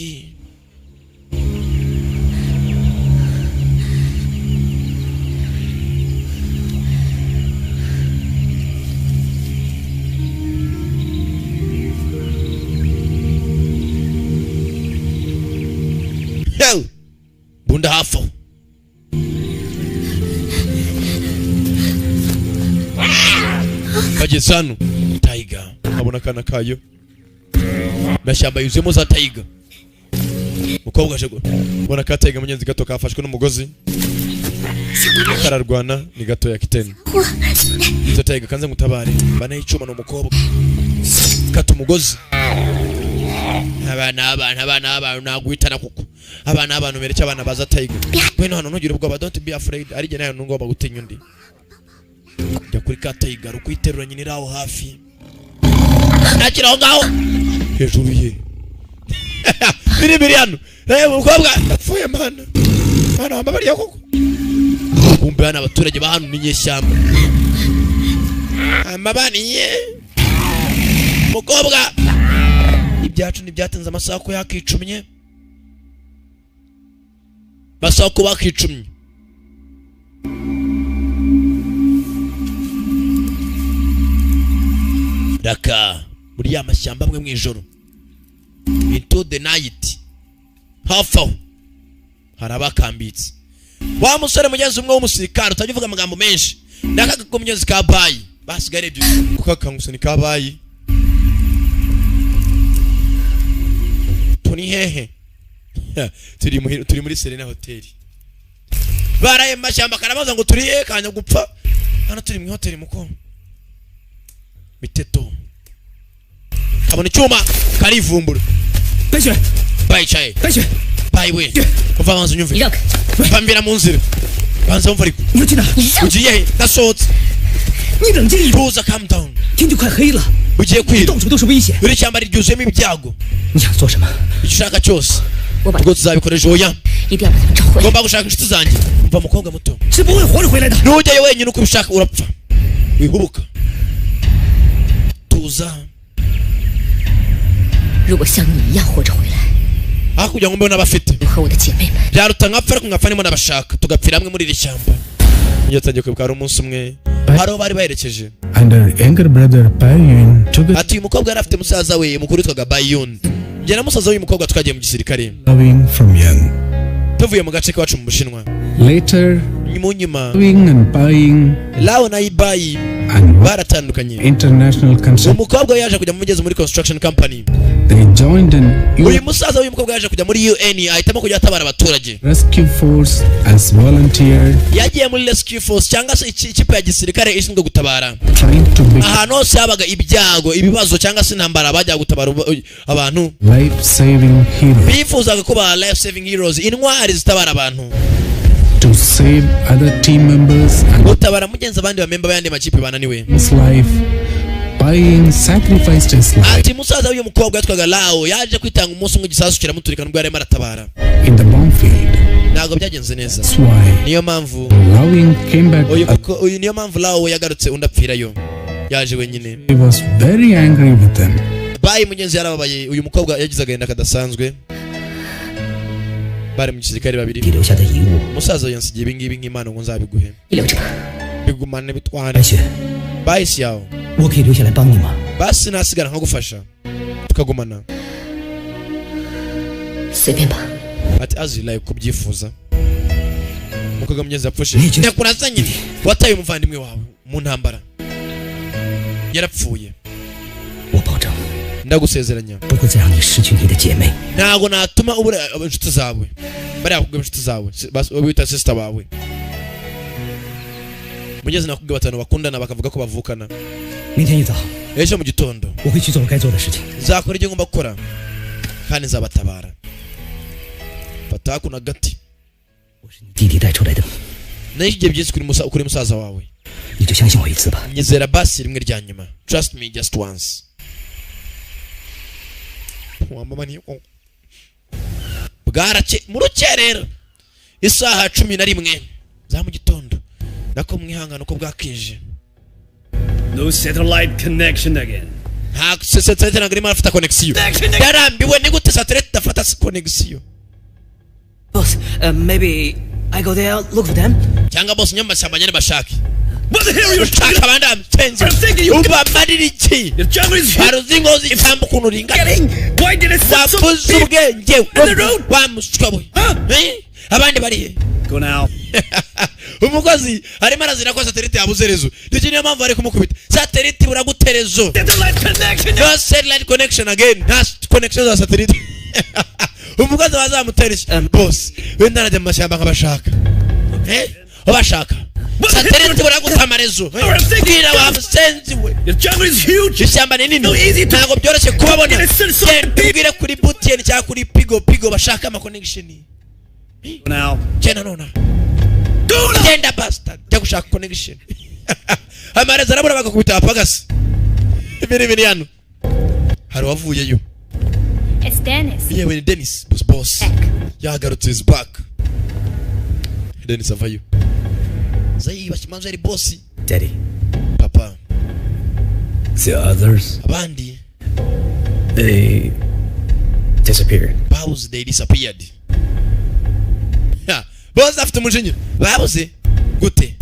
Speaker 1: bunda hafu bageze hano Tiger abona akana kayo mashyamba yuzuyemo za Tiger mukobwa aje ubona ka Tiger munyenzi gato kafashwe n'umugozi kararwana ni gato ya kiteni izo Tiger kanze mutabare banayicuma no mukobwa kata umugozi abana naguhitana kuko abana abantu mereke abana baza Tiger bwene hano ntugire ubwoba don't be afraid ari je nayo ngomba gutinya undi jya kuri ka Tiger ukwiterura nyine raho hafi nakiraho ngaho hejuru ye biri hano reba umukobwa apfuye mana wambabariye koko kumbe hano abaturage ba hano n'inyeshyamba amabaniye mukobwa ibyacu ntibyatenze amasaha ko yakicumye basaho ko bakicumye raka muri ya mashyamba amwe mu ijoro into the night hafi aho hari abakambitse wa musore mugenzi umwe w'umusirikare utajya uvuga amagambo menshi ndakaga ko mugenzi ka bayi basigaye ibyo kuko akangusoni ka bayi tuni hehe turi muri Serena Hotel baraye mashyamba karabaza ngo turi he kanya gupfa hano turi mu hotel muko miteto kabona icyuma karivumbura
Speaker 5: Peshe
Speaker 1: bayicaye
Speaker 5: Peshe
Speaker 1: bayiwe kuva banza unyumve bambira mu nzira banza umva ariko ugiye nasohotse tuza calm down ugiye kwira uri cyamba ryuzuyemo ibyago ushaka cyose ubwo tuzabikoresha oya ngomba gushaka inshuti zanjye umva mukobwa muto nujyayo wenyine uko ubishaka urapfa wihubuka tuza aho kugira ngo mbone abafite byaruta nkapfa ariko nkapfa nimo nabashaka tugapfira hamwe muri iri shyamba iyo tangiye kwibuka hari umunsi umwe hari bari baherekeje ati uyu mukobwa yari afite musaza we mukuru witwaga Bayun njye na musaza w'uyu mukobwa twagiye mu gisirikare tuvuye mu gace kacu mu Bushinwa
Speaker 2: later
Speaker 1: mu nyuma
Speaker 2: buying
Speaker 1: lao na ibayi baratandukanye umukobwa yaje kujya mu mugezi muri construction company
Speaker 2: they joined
Speaker 1: uyu musaza w'uyu mukobwa yaje kujya muri UN ahitamo kujya atabara abaturage
Speaker 2: rescue force as volunteer
Speaker 1: yagiye muri rescue force cyangwa se ikipe ya gisirikare ishinzwe gutabara ahantu hose habaga ibyago ibibazo cyangwa se intambara bajya gutabara abantu
Speaker 2: life saving heroes
Speaker 1: bifuzaga kuba life saving heroes intwari zitabara abantu
Speaker 2: to save other team members and
Speaker 1: gutabara mugenzi abandi bamemba bayandi makipe bananiwe
Speaker 2: his life buying sacrificed his life
Speaker 1: ati musaza w'uyu mukobwa yatwaga Lao yaje kwitanga umunsi umwe gisasu kiramuturika nubwo yarimo aratabara
Speaker 2: in the bomb field
Speaker 1: ntago byagenze neza niyo mpamvu
Speaker 2: Lowing came back
Speaker 1: uyu niyo mpamvu Lao yagarutse undi apfirayo yaje wenyine
Speaker 2: he was very angry with them
Speaker 1: bayi mugenzi yarababaye uyu mukobwa yagize agahinda kadasanzwe bari mu gisirikare babiri musaza yansigiye ibingibi nk'Imana ngo nzabiguhe bigumane bitware bahisi yawe basi nasigara nkagufasha tukagumana ati azila kubyifuza mukoga mugenzi yapfushe nekuraza nyine wataye umuvandimwe wawe mu ntambara yarapfuye ndagusezeranya ntago natuma ubura inshuti zawe bariya kubwira inshuti zawe bita sister bawe mugeze nakubwira batanu bakundana bakavuga ko bavukana
Speaker 6: 明天一早
Speaker 1: ejo mu gitondo
Speaker 6: 我会去做我该做的事情。
Speaker 1: nzakora ibyo ngomba gukora kandi nzabatabara fata kuna gati
Speaker 6: 我是你弟弟带出来的，
Speaker 1: nayo igihe byinshi kuri musaza wawe
Speaker 6: 你就相信我一次吧。
Speaker 1: nyizera basi rimwe rya nyuma trust me just once bwarace mu rukerera isaha 11 za mu gitondo nako mwihangana uko bwakije.
Speaker 5: No satellite connection again.
Speaker 1: nta satellite ntabwo irimo arafata connection yarambiwe ni gute satellite idafata connection.
Speaker 6: Boss, maybe I go there, look for them.
Speaker 1: cyangwa boss nyamashyamba nyine bashake
Speaker 5: What the hell are you
Speaker 1: ushaka abandi amtenzi
Speaker 5: I'm thinking you
Speaker 1: ubamarira iki
Speaker 5: Your jungle is here.
Speaker 1: haruzi ingozi itambuka ukuntu ringana
Speaker 5: Why did it set so
Speaker 1: wapuze
Speaker 5: deep?
Speaker 1: ubwenge
Speaker 5: the road?
Speaker 1: wamuswa we abandi bari he
Speaker 5: Go now.
Speaker 1: umukozi arimo arazira ko satellite yabuze rezo ndetse niyo mpamvu ari kumukubita satellite buraguterezo
Speaker 5: Satellite connection.
Speaker 1: no satellite connection again nta connection za satellite umukozi bazamuteresha boss wenda najya mu mashyamba nk'abashaka ubashaka satellite buragutama rezo bwira wa musenzi we
Speaker 5: Your jungle is huge.
Speaker 1: ishyamba ni nini ntabwo byoroshye kubabona bwire kuri butien cyangwa kuri pigo bashaka ama connection
Speaker 5: Go now.
Speaker 1: cyane nona genda bastard jya gushaka connection amareza arabura bagakubita apagasi ibiri hano hari wavuyeyo.
Speaker 4: It's Dennis.
Speaker 1: yewe ni Dennis boss yagarutse is back. Dennis avayo zayi bakimanza ari boss.
Speaker 6: Daddy,
Speaker 1: Papa
Speaker 6: the others,
Speaker 1: abandi
Speaker 6: they disappeared.
Speaker 1: babuze they disappeared. Boss afite umujinya babuze gute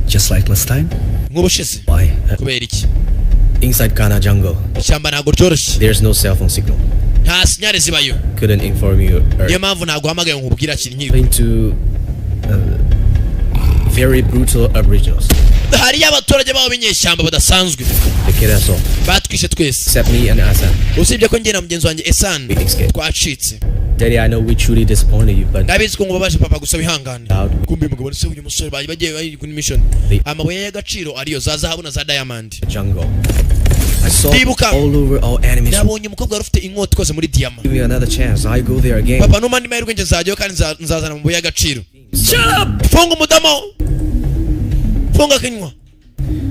Speaker 6: Just like last time.
Speaker 1: nk'ubushize
Speaker 6: Why?
Speaker 1: kubera iki
Speaker 6: Inside Ghana jungle,
Speaker 1: ishyamba ntabwo ryoroshye
Speaker 6: there's no cell phone signal.
Speaker 1: nta sinyare zibayo
Speaker 6: Couldn't inform you
Speaker 1: niyo mpamvu ntabwo uhamagaye ngo nkubwire akiri nk'ibi.
Speaker 6: into very brutal aboriginals.
Speaker 1: hariyo abaturage babo b'inyeshyamba badasanzwe
Speaker 6: They killed us all,
Speaker 1: batwishe twese
Speaker 6: except me and Asan.
Speaker 1: usibye ko njye na mugenzi wanjye Esan
Speaker 6: We escaped.
Speaker 1: twacitse.
Speaker 6: Daddy, I know we truly disappointed you, but
Speaker 1: ndabizi ko ngubabaje papa gusa wihangane
Speaker 6: Loud.
Speaker 1: kumbe umugabo ni se uyu musore bagiye bari kuri mission
Speaker 6: They-
Speaker 1: amabuye y'agaciro ariyo za zahabu na za diamond.
Speaker 6: the jungle. I saw
Speaker 1: Ndibuka.
Speaker 6: all over all enemies.
Speaker 1: nabonye umukobwa wari ufite inkota ikoze muri diyama.
Speaker 6: Give me another chance. I go there again.
Speaker 1: papa numandi mahirwe njye nzajyayo kandi nzazana amabuye y'agaciro.
Speaker 5: Shut up!
Speaker 1: funga umudomo funga akanwa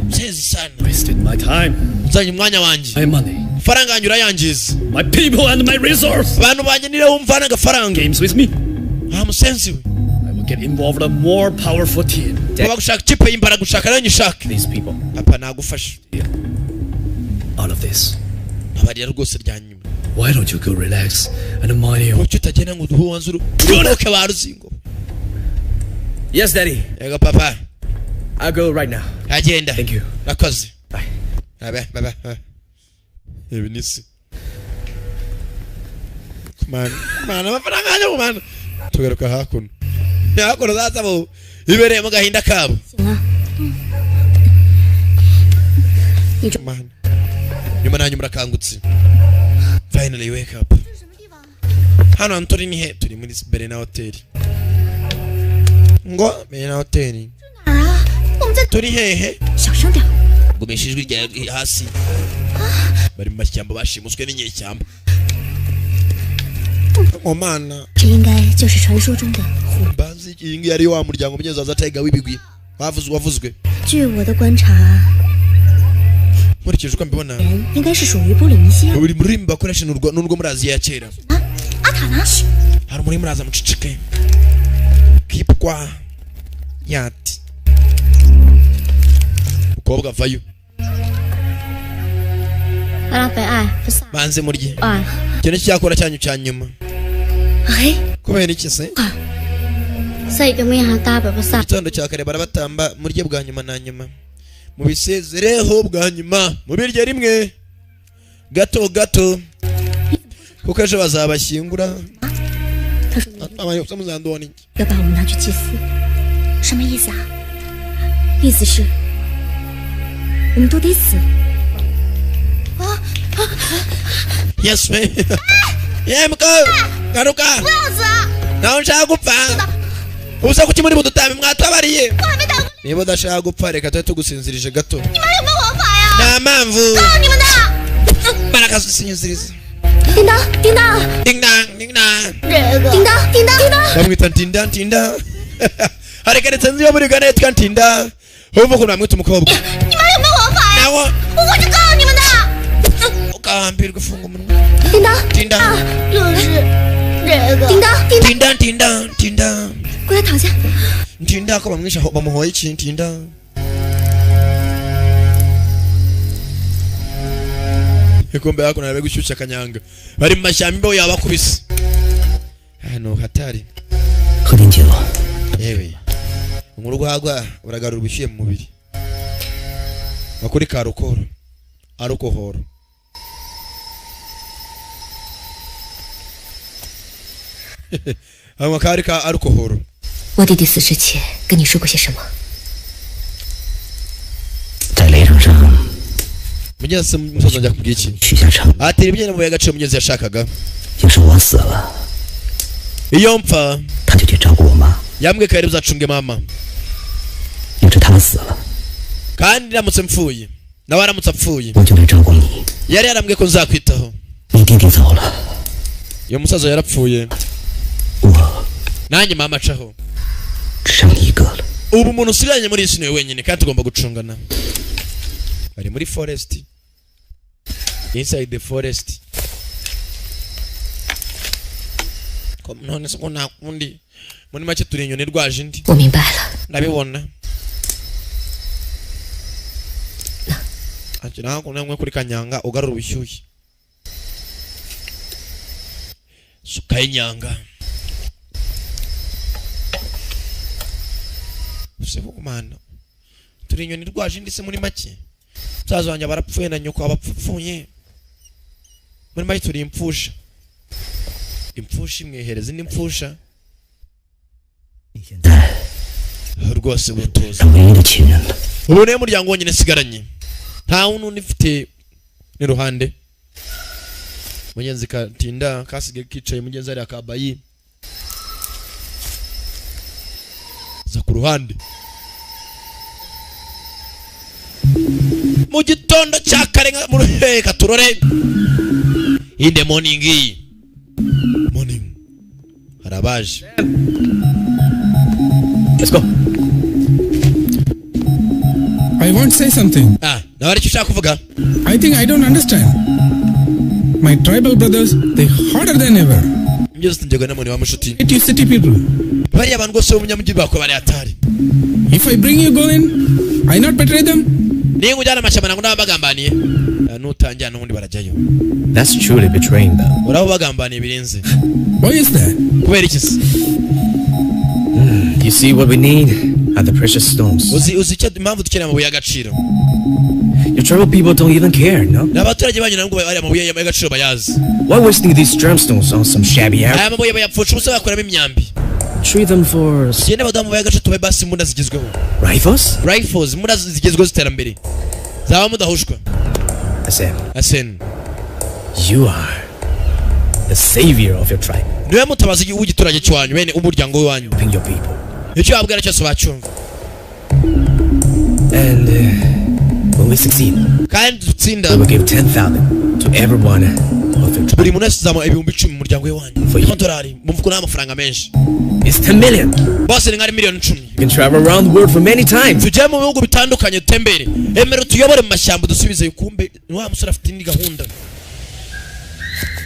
Speaker 1: sezi sana
Speaker 5: Wasted my time.
Speaker 1: nzanye umwanya wanjye
Speaker 5: My money.
Speaker 1: faranga yanjye urayangiza
Speaker 5: My people and my resource.
Speaker 1: abantu banjye niwe wumvana agafaranga
Speaker 5: Games with me.
Speaker 1: nta musenzi we
Speaker 5: I will get involved in a more powerful team.
Speaker 1: uba gushaka ikipe y'imbaraga ushaka nanjye ushake
Speaker 6: These people,
Speaker 1: papa nagufasha
Speaker 6: all of this.
Speaker 1: abarira rwose rya nyuma
Speaker 5: Why don't you go relax and mind your...
Speaker 1: kuki utagenda ngo uduhe wanzuru uruhuke ba ruzingo.
Speaker 6: Yes, Daddy.
Speaker 1: yego papa
Speaker 6: I'll go right now.
Speaker 1: agenda
Speaker 6: Thank you.
Speaker 1: nakoze
Speaker 6: Bye.
Speaker 1: bye ibi nisi man amafaranga yanjye man tugaruka hakuno zaza bo ibereye mu gahinda kabo
Speaker 4: 行了，
Speaker 1: man nyuma na nyuma urakangutse finally you wake up
Speaker 4: 这是什么地方？
Speaker 1: hano hantu turi ni he turi muri Berena Hotel ngo Berena Hotel
Speaker 4: 哪儿啊？我们在
Speaker 1: turi hehe
Speaker 4: 小声点。
Speaker 1: gumisha ijwi rya hasi bari mu mashyamba bashimuswe n'inyeshyamba oh mana
Speaker 4: 这应该就是传说中的虎。
Speaker 1: mbazi iyi ngiyi ari wa muryango umunyezaza Tiger w'ibigwi wavuzwe
Speaker 4: 据我的观察，
Speaker 1: nkurikije uko mbibona
Speaker 4: 人应该是属于波利尼西亚。
Speaker 1: buri murimi bakoresha n'urwo muri Aziya ya kera
Speaker 4: 啊，阿塔呢？
Speaker 1: hari umurimi uraza mucicike keep kwa yati ukobwa avayo
Speaker 4: 阿拉北爱不萨
Speaker 1: banze murye
Speaker 4: 啊，
Speaker 1: cyane cyakora cyanyu cya nyuma
Speaker 4: 哎，
Speaker 1: kubera iki se
Speaker 4: 所以跟没想大北不萨。
Speaker 1: igitondo cya kare barabatamba murye bwa nyuma na nyuma mubisezereho bwa nyuma mubirye rimwe gato gato kuko ejo bazabashyingura
Speaker 4: 他说明
Speaker 1: muzandoni
Speaker 4: 要把我们拿去祭祀，什么意思啊？意思是我们都得死。啊！
Speaker 1: yes me yeah mko garuka
Speaker 4: 不要死！
Speaker 1: naho nshaka gupfa ubusa kuki muri budutame mwatwabariye
Speaker 4: 我还没打过，
Speaker 1: niba udashaka gupfa reka tube tugusinzirije gato
Speaker 4: 你们有没有王法呀？
Speaker 1: nta mpamvu
Speaker 4: 告你们的！
Speaker 1: barakazisinziriza
Speaker 4: 叮当，叮当，
Speaker 1: dingdang dingdang
Speaker 4: 这个叮当，叮当，叮当，
Speaker 1: bamwita ntinda ntinda hari keretse nzi yo muri Uganda yitwa ntinda uvuga ukuntu bamwita umukobwa
Speaker 4: 你们有没有王法呀？
Speaker 1: nawo
Speaker 4: 我会去告你们的！
Speaker 1: ukahambirwa ufunga umunwa
Speaker 4: 叮当，
Speaker 1: tinda
Speaker 4: 就是这个叮当，叮当，
Speaker 1: tinda tinda tinda
Speaker 4: 过来躺下。
Speaker 1: ntinda ko bamwisha bamuhoye iki ntinda ikombe yako nawe gushyushya kanyanga bari mu mashyamba imbeho yabakubise hano hatari
Speaker 6: 喝点酒。
Speaker 1: yewe umurwagwa uragarura ubushyuhe mu mubiri bakuri ka rukoro arukohoro hanyuma kari ka arukohoro
Speaker 7: 我弟弟死之前跟你说过些什么？
Speaker 6: 在雷场上
Speaker 1: mugeze musozo njya kubwira iki
Speaker 6: 许下承诺，
Speaker 1: atira ibyene mu y'agaciro mugeze yashakaga
Speaker 6: 要是我死了，
Speaker 1: iyo mpfa
Speaker 6: 他就去照顾我妈；
Speaker 1: yambwiye ko yari buzacunge mama
Speaker 6: 要是他死了，
Speaker 1: kandi ndamutse mpfuye nawe aramutse apfuye
Speaker 6: 我就来照顾你。
Speaker 1: yari yarambwiye ko nzakwitaho
Speaker 6: 你弟弟走了，
Speaker 1: iyo musaza yarapfuye
Speaker 6: 我
Speaker 1: nanjye mama acaho
Speaker 6: 只剩你一个了。
Speaker 1: ubu umuntu usigaranye muri isi niwe wenyine kandi tugomba gucungana bari muri forest inside the forest none se ko nta kundi muri make turi inyoni rwaje indi
Speaker 7: 我明白了，
Speaker 1: ndabibona ati naho kuna mwe kuri kanyanga ugarura ubushyuhe suka y'inyanga usebo kumana turi inyoni rwaje indi se muri make musaza wanjye barapfuye na nyoko abapfuye muri make turi impfusha impfusha imwehereza indi mpfusha
Speaker 6: 你现在
Speaker 1: rwose butuza
Speaker 6: 是唯一的亲人了。
Speaker 1: ubu niyo muryango wonyine sigaranye nta wundi unifite n'iruhande mugenzi katinda kasigaye kicaye mugenzi ari akabayi za ku ruhande mu gitondo cya kare reka turore in the morning morning harabaje
Speaker 6: Let's go.
Speaker 3: I want to say something.
Speaker 1: nawe aricyo ushaka kuvuga
Speaker 3: I think I don't understand. My tribal brothers, they hotter than ever.
Speaker 1: ngeze njyego namwe wa mushuti
Speaker 3: Hate you city people.
Speaker 1: bariya abantu rwose b'umunyamujyi bako bari atari
Speaker 3: If I bring you going, I not betray them.
Speaker 1: niyo ujyana amashyamba ntabwo nabagambaniye nutangira n'ubundi barajyayo
Speaker 8: That's truly betraying them.
Speaker 1: urabo bagambaniye birenze
Speaker 3: Why is that?
Speaker 1: kubera iki se
Speaker 8: You see, what we need are the precious stones.
Speaker 1: uzi icyo impamvu dukeneye amabuye y'agaciro
Speaker 8: Your tribal people don't even care, no?
Speaker 1: n'abaturage banyu ntabwo bari amabuye y'agaciro bayazi
Speaker 8: Why wasting these gemstones on some shabby
Speaker 1: aya
Speaker 8: Arab?
Speaker 1: mabuye bayapfusha ubusa bakuramo imyambi
Speaker 8: Treat them for
Speaker 1: tugende baduha amabuye y'agaciro tubahe basi imbunda zigezweho
Speaker 8: rifles?
Speaker 1: rifles imbunda zigezweho z'iterambere zaba mudahushwa
Speaker 8: Asen, you are the savior of your tribe.
Speaker 1: niwe mutabazi w'igiturage cy'iwanyu bene umuryango w'iwanyu
Speaker 8: Helping your people.
Speaker 1: icyo wabwira cyose bacyumva
Speaker 8: And when we succeed,
Speaker 1: kandi dutsinda
Speaker 8: we will give 10,000 to everyone of your tribe.
Speaker 1: buri muntu wese uzama ibihumbi 10 mu muryango w'iwanyu
Speaker 8: For you.
Speaker 1: amadolari mu mfuko n'amafaranga menshi
Speaker 8: It's 10 million.
Speaker 1: bose ni nk'ari miliyoni 10
Speaker 8: You can travel around the world for many times.
Speaker 1: tujye mu bihugu bitandukanye dutembere emera tuyobore mu mashyamba dusubize ukumbe ni wa musore afite indi gahunda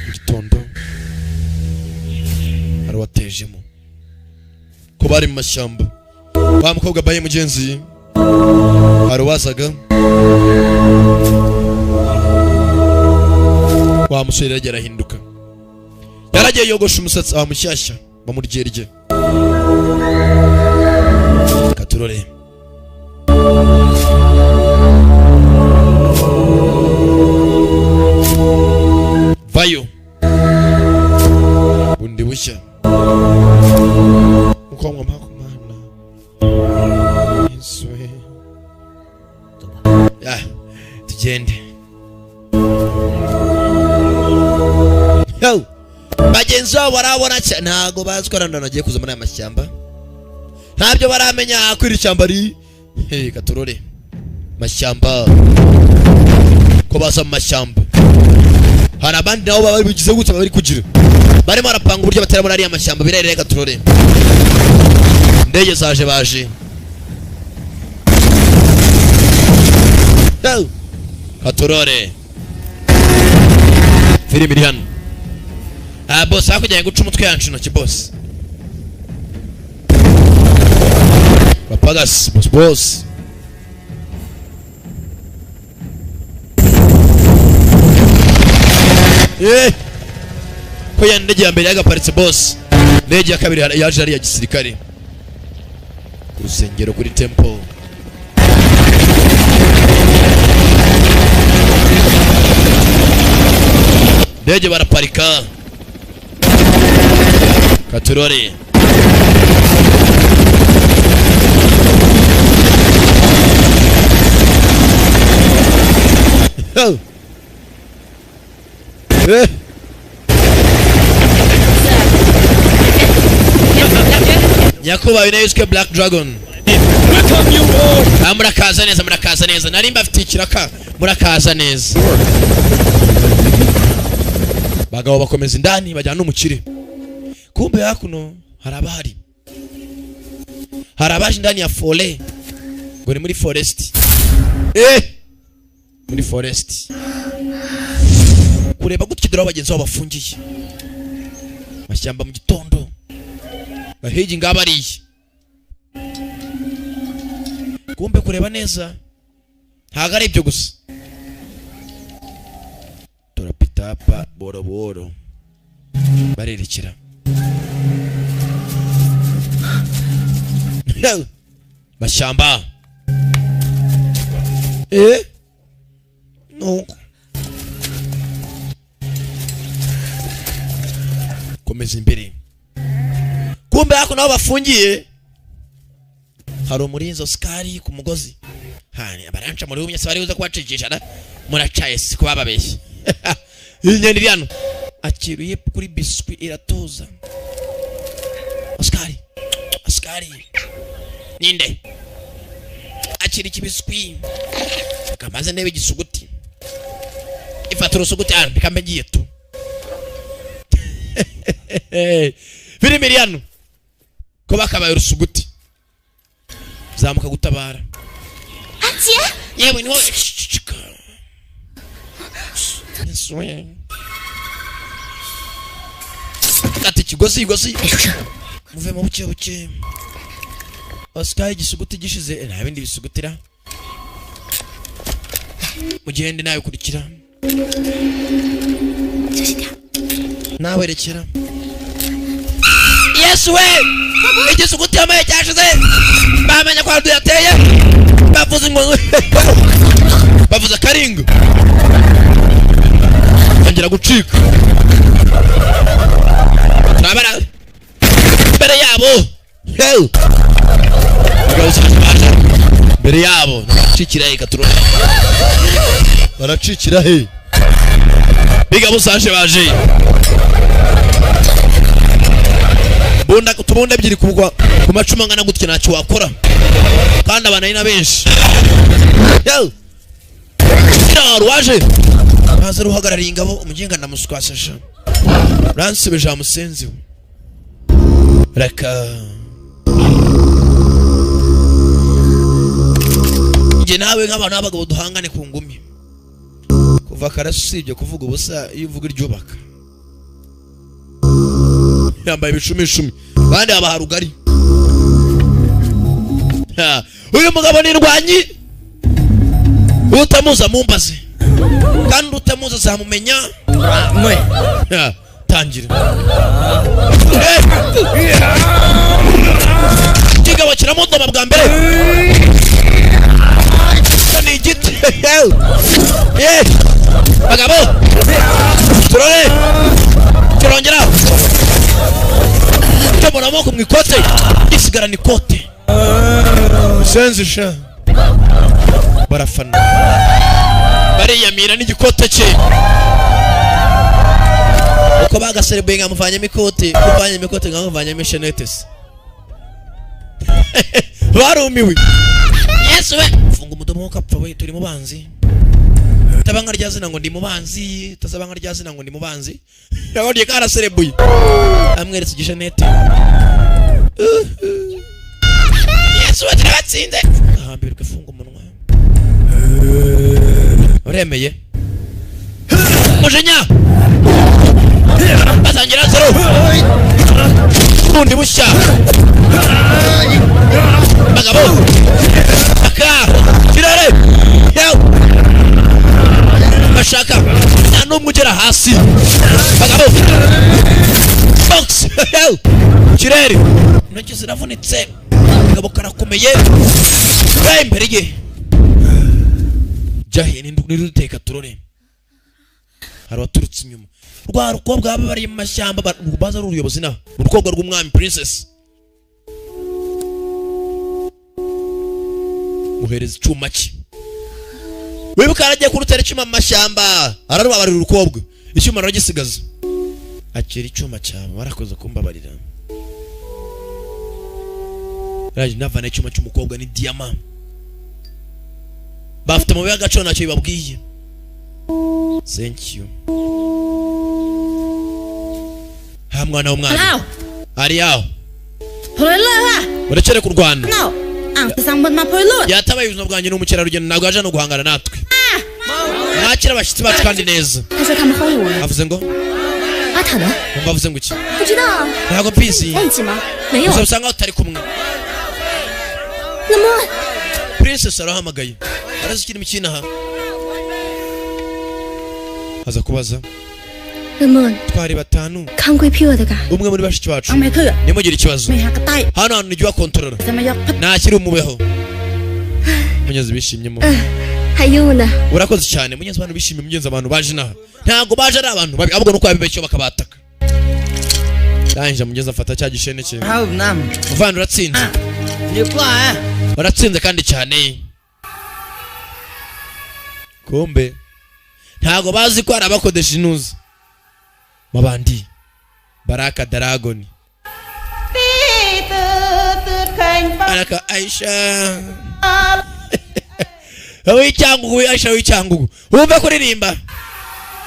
Speaker 1: mu gitondo hari watejemo ko bari mu mashyamba wa mukobwa baye mugenzi hari wazaga wa musore yaragiye arahinduka yaragiye yogosha umusatsi aba mushyashya bamuryerye katurore vayo bundi bushya mukobwa mpaka umwana iswe tugende yo bagenzi babo barabona ntago bazwarana nagiye kuza muri aya mashyamba ntabyo baramenya kwiri cyamba ari katurore mashyamba ko baza mu mashyamba hari abandi nabo bari bigize gutya bari kugira barimo arapanga uburyo batera muri ariya mashyamba birerere katurore ndege zaje baje katurore filimi iri hano boss hakujyanye guca umutwe yancu intoki boss Papagas, boss. Ko ya ndege ya mbere yagaparitse boss. Ndege ya kabiri yaje ari ya gisirikare. Urusengero kuri temple. Ndege baraparika. Katurore. Oh. Yakuba inayiswe Black Dragon. Murakaza neza. Nari mbafite ikiraka. Murakaza neza. Bagabo bakomeza indani bajyana n'umukire. Kumbe hakuno harabahari. Harabaje indani ya fole. Ngo ni muri forest. Muri forest. Kureba gutya bagenzi babo bafungiye. Mashyamba mu gitondo. Bahigi ngabariye. Kumbe kureba neza. Ntago ari ibyo gusa. Turapita hapa boro. Barerekera. Mashyamba. No. Komeza imbere. Kumbe hako nabo bafungiye. Hari umurinzi Oscar ku mugozi. Hani abaranca muri umye sabari uza kwacikisha na muracaye si kubababeshye. Inyeni ryano. Akiruye kuri biscuit iratoza. Oscar. Ninde? Akiri kibiscuit. Kamaze nebe gisuguti. Ifaturo usuguti bikambegiye tu. Biri miliyano. Ko bakabaye urusuguti. Zamuka gutabara.
Speaker 4: Atie?
Speaker 1: Yewe ni wowe. Nswe. Kati kigosi. Muve mu buke. Oscar igisuguti gishize nta bindi bisugutira. Mugende nawe kurikira. Nawe rekera. Yesu we! Igisuguti amaye cyashize. Bamenya kwa duyateye. Bavuze ngo bavuze karingo. Ngira gucika. Nabara. Bere yabo. Hey! Bere yabo nacikira ikaturona. Baracikira he. Biga busashe baje. Bunda kutubunda byiri kubugwa ku macuma ngana gutya nacyo wakora. Kandi abana ina benshi. Yo. Waje. Baza ruhagarariye ingabo umugenga ndamuswasasha. Ransibeje amusenzi. Raka. Nge nawe nk'abantu abagabo duhangane ku ngumi. Kuva karasibye kuvuga ubusa iyo uvuga iryubaka. Yambaye ibicumi. Bandi abaharugari. Uyu mugabo ni ndwanyi. Utamuza mumbaze. Kandi utamuza zamumenya.
Speaker 6: Mwe.
Speaker 1: Tangira. Kigabo kiramudoma bwa mbere. Ni igiti. Bagabo. Turore. Turongera. Tabona amoko mu ikote. Isigara ni kote. Senzisha. Barafana. Bariyamira n'igikote cye. uko bagaserebuye nkamuvanyemo ikote kuvanyemo ikote nkamuvanyemo ishenete se barumiwe Yesu we funga umudomo w'akapfa we turi mu banzi tabanga ryazina ngo ndi mu banzi tasabanga ryazina ngo ndi mu banzi yabodiye karaserebuye amweretse igishenete Yesu we turatsinde ahambirwe funga umunwa uremeye Mujenya batangira zero undi bushya bagabo aka kirare yao bashaka nano mugera hasi bagabo box yao kirare nacyo ziravunitse bagabo karakomeye imbere ye jahene niruteka turore hari waturutse inyuma rwa rukobwa baba bari mu mashyamba baza ari uruyobozi naho urukobwa rw'umwami princess muhereza icyuma cye wibuka aragiye kurutera icyuma mu mashyamba ararubabarira urukobwa icyuma aragisigaza akira icyuma cyawe warakoze kumbabarira raje navana icyuma cy'umukobwa ni diamant bafite mu biyaga cyo nacyo bibabwiye thank you hamwana w'umwana ari yaho urekere kurwana yatabaye ubuzima bwanjye n'umukerarugendo ntabwo yaje no guhangana natwe nakira abashyitsi bacu kandi neza avuze ngo umva avuze ngo iki ntabwo mbizi gusa usanga utari kumwe princess arahamagaye arazikira imikino aha aza kubaza twari batanu umwe muri bashiki bacu nimugire ikibazo hano hantu nijya kontrola nakiri umubeho munyeze bishimyemo urakoze cyane munyeze abantu bishimye munyeze abantu baje naha ntago baje ari abantu babi ahubwo nuko babibeshyo bakabataka danje munyeze afata cya gishene cye muvana uratsinze baratsinze kandi cyane kombe ntago bazi ko ari abakodesha inuzi mabandi baraka dragon baraka Aisha wicyangugu Aisha wicyangugu wumve kuririmba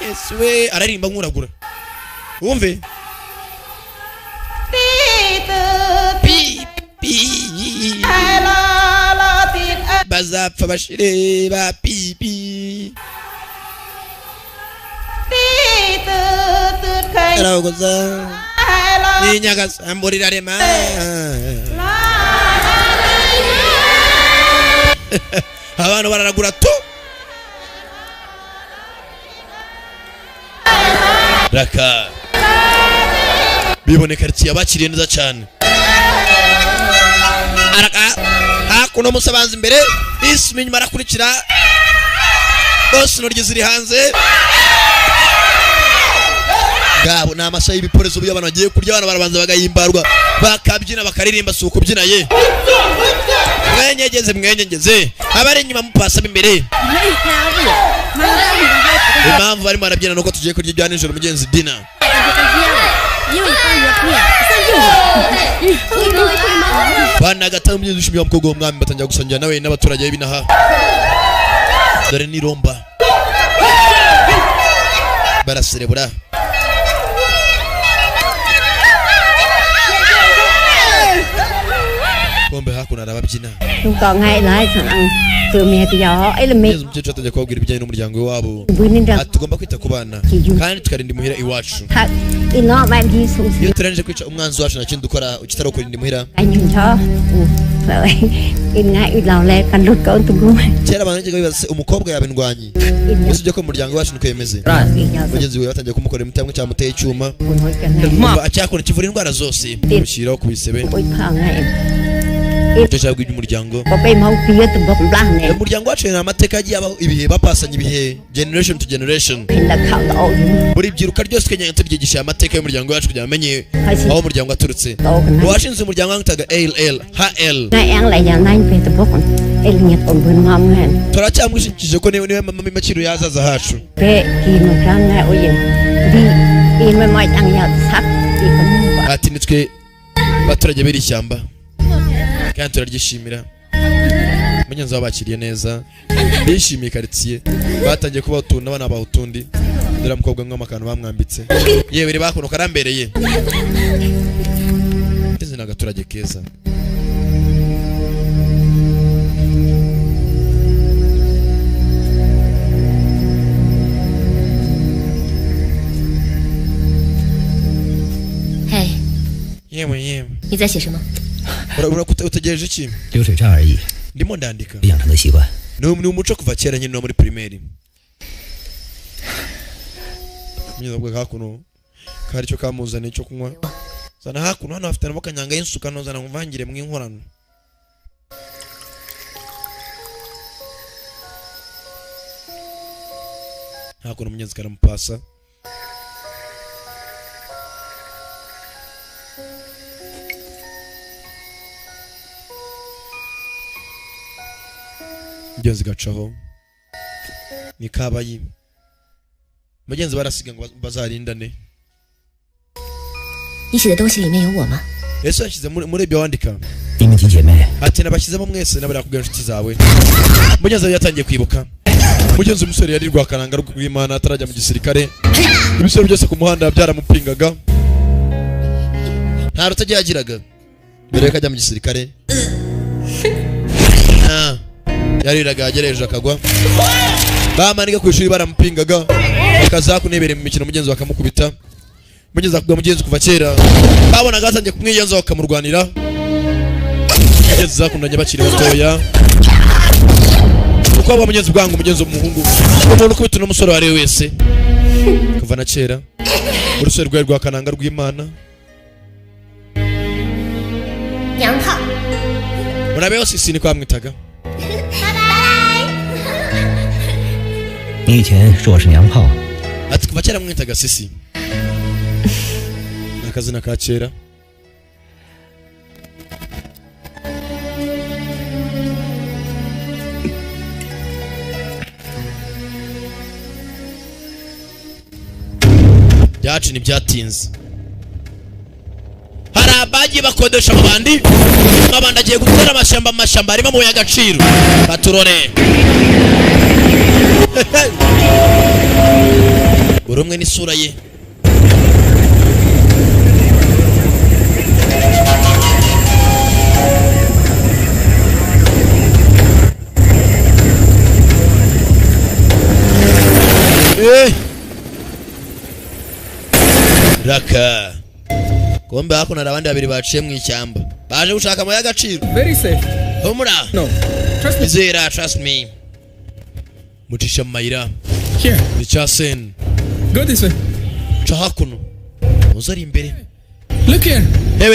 Speaker 1: Yesu we ararimba nkuragura wumve bazapfa bashire ba pipi aragoza ninyaga samburira rema abantu bararagura tu raka bibone quartier abakiriye neza cyane araka hakuno musabanza imbere ismi nyuma arakurikira bose norye ziri hanze gabo namasa y'ibiporezo by'abantu bagiye kurya abantu barabanza bagahimbarwa bakabyina bakaririmba suko byina ye mwenyegeze abari inyuma mupasa imbere impamvu barimo barabyina nuko tugiye kurya ibya nijoro mugenzi dina bana gatanu mugenzi ushimye umukobwa w'umwami batangira gusangira nawe n'abaturage b'inaha dore ni romba baraserebura kombe hakuna arababyina
Speaker 9: còn ngay lại thằng từ mẹ thì giờ ấy là mẹ
Speaker 1: cyo tajya kubwira ibijyanye n'umuryango wabo tugomba kwita ku bana kandi tukarinda imuhira iwacu
Speaker 9: ino bandi sung
Speaker 1: iyo turenje kwica umwanzi wacu nakindi dukora ukitaro kurinda imuhira
Speaker 9: anh cho vậy in ngay lao le kan rút con tụi
Speaker 1: kera abantu njye bibaza umukobwa yabindwanyi ese ujye ko umuryango wacu nuko yemeze mugenzi we batangiye kumukorera imitamwe cyangwa muteye icyuma acyakora kivura indwara zose bishyiraho ku bisebe icyo cyabwo iby'umuryango umuryango wacu ni amateka agiye abaho ibihe bapasanye ibihe generation to generation buri byiruka ryose kenya turyigisha amateka y'umuryango wacu kugira bamenye aho umuryango waturutse washinze umuryango wangitaga ALL HL turacyamwishikije ko niwe mama Maciro yazaza hacu
Speaker 9: in mới mọi thằng nhật sắp thì cũng
Speaker 1: ati nitwe baturage biri ishyamba kandi turaryishimira munyenzi wabakiriye neza bishimiye quartier batangiye kuba utunda bana ba utundi dore mukobwa nk'amakano bamwambitse yewe ri bakono karambereye ndeze nagaturage keza
Speaker 7: 嘿，
Speaker 1: yewe
Speaker 7: 你在写什么？
Speaker 1: utegereje iki
Speaker 8: 流水账而已，
Speaker 1: ndimo ndandika
Speaker 8: 养成的习惯。
Speaker 1: ni umuco kuva kera nyine no muri primaire nyine hakuno kari cyo kamuzane cyo kunywa sana hakuno hano afite namo kanyanga y'insuka no zana mvangire mu inkorano hakuno munyenzi karamupasa mugenzi gacaho ni kabayi mugenzi barasiga ngo bazarindane
Speaker 7: 你写的东西里面有我吗？
Speaker 1: ese yashyize muri ibyo wandika
Speaker 8: 你们几姐妹？
Speaker 1: ati nabashyizemo mwese nabara kubwira inshuti zawe mugenzi yatangiye kwibuka mugenzi umusore yari rwakaranga rw'Imana atarajya mu gisirikare ibisoro byose ku muhanda byaramupingaga nta rutajya yagiraga mbere yo kajya mu gisirikare yariraga yagereje akagwa bamaniga ku ishuri baramupingaga akaza kunebere mu mikino mugenzi bakamukubita mugenzi akubwa mugenzi kuva kera babonaga atangiye kumwiyenza bakamurwanira mugenzi zakundanye bakiri batoya uko aba mugenzi bwangu mugenzi w'umuhungu umuntu ukubita n'umusore wari wese kuva na kera urusore rwari rwakananga rw'Imana
Speaker 4: 娘炮，
Speaker 1: murabeho sisi ni kwamwitaga
Speaker 8: 你以前说我是娘炮，
Speaker 1: ati kuva kera mwitaga sisi nakazina ka kera byacu ntibyatinze hari abagiye bakodesha abandi nk'abandi agiye gutera amashyamba harimo amabuye y'agaciro baturore buri umwe n'isura ye raka kombe hakuna abandi babiri baciye mu ishyamba baje gushaka amabuye y'agaciro
Speaker 3: Very safe.
Speaker 1: humura
Speaker 3: No. Trust me.
Speaker 1: izera trust me mutisha mayira
Speaker 3: Here.
Speaker 1: icyasen
Speaker 3: Go this way.
Speaker 1: cha hakuno uzari imbere
Speaker 3: Look here.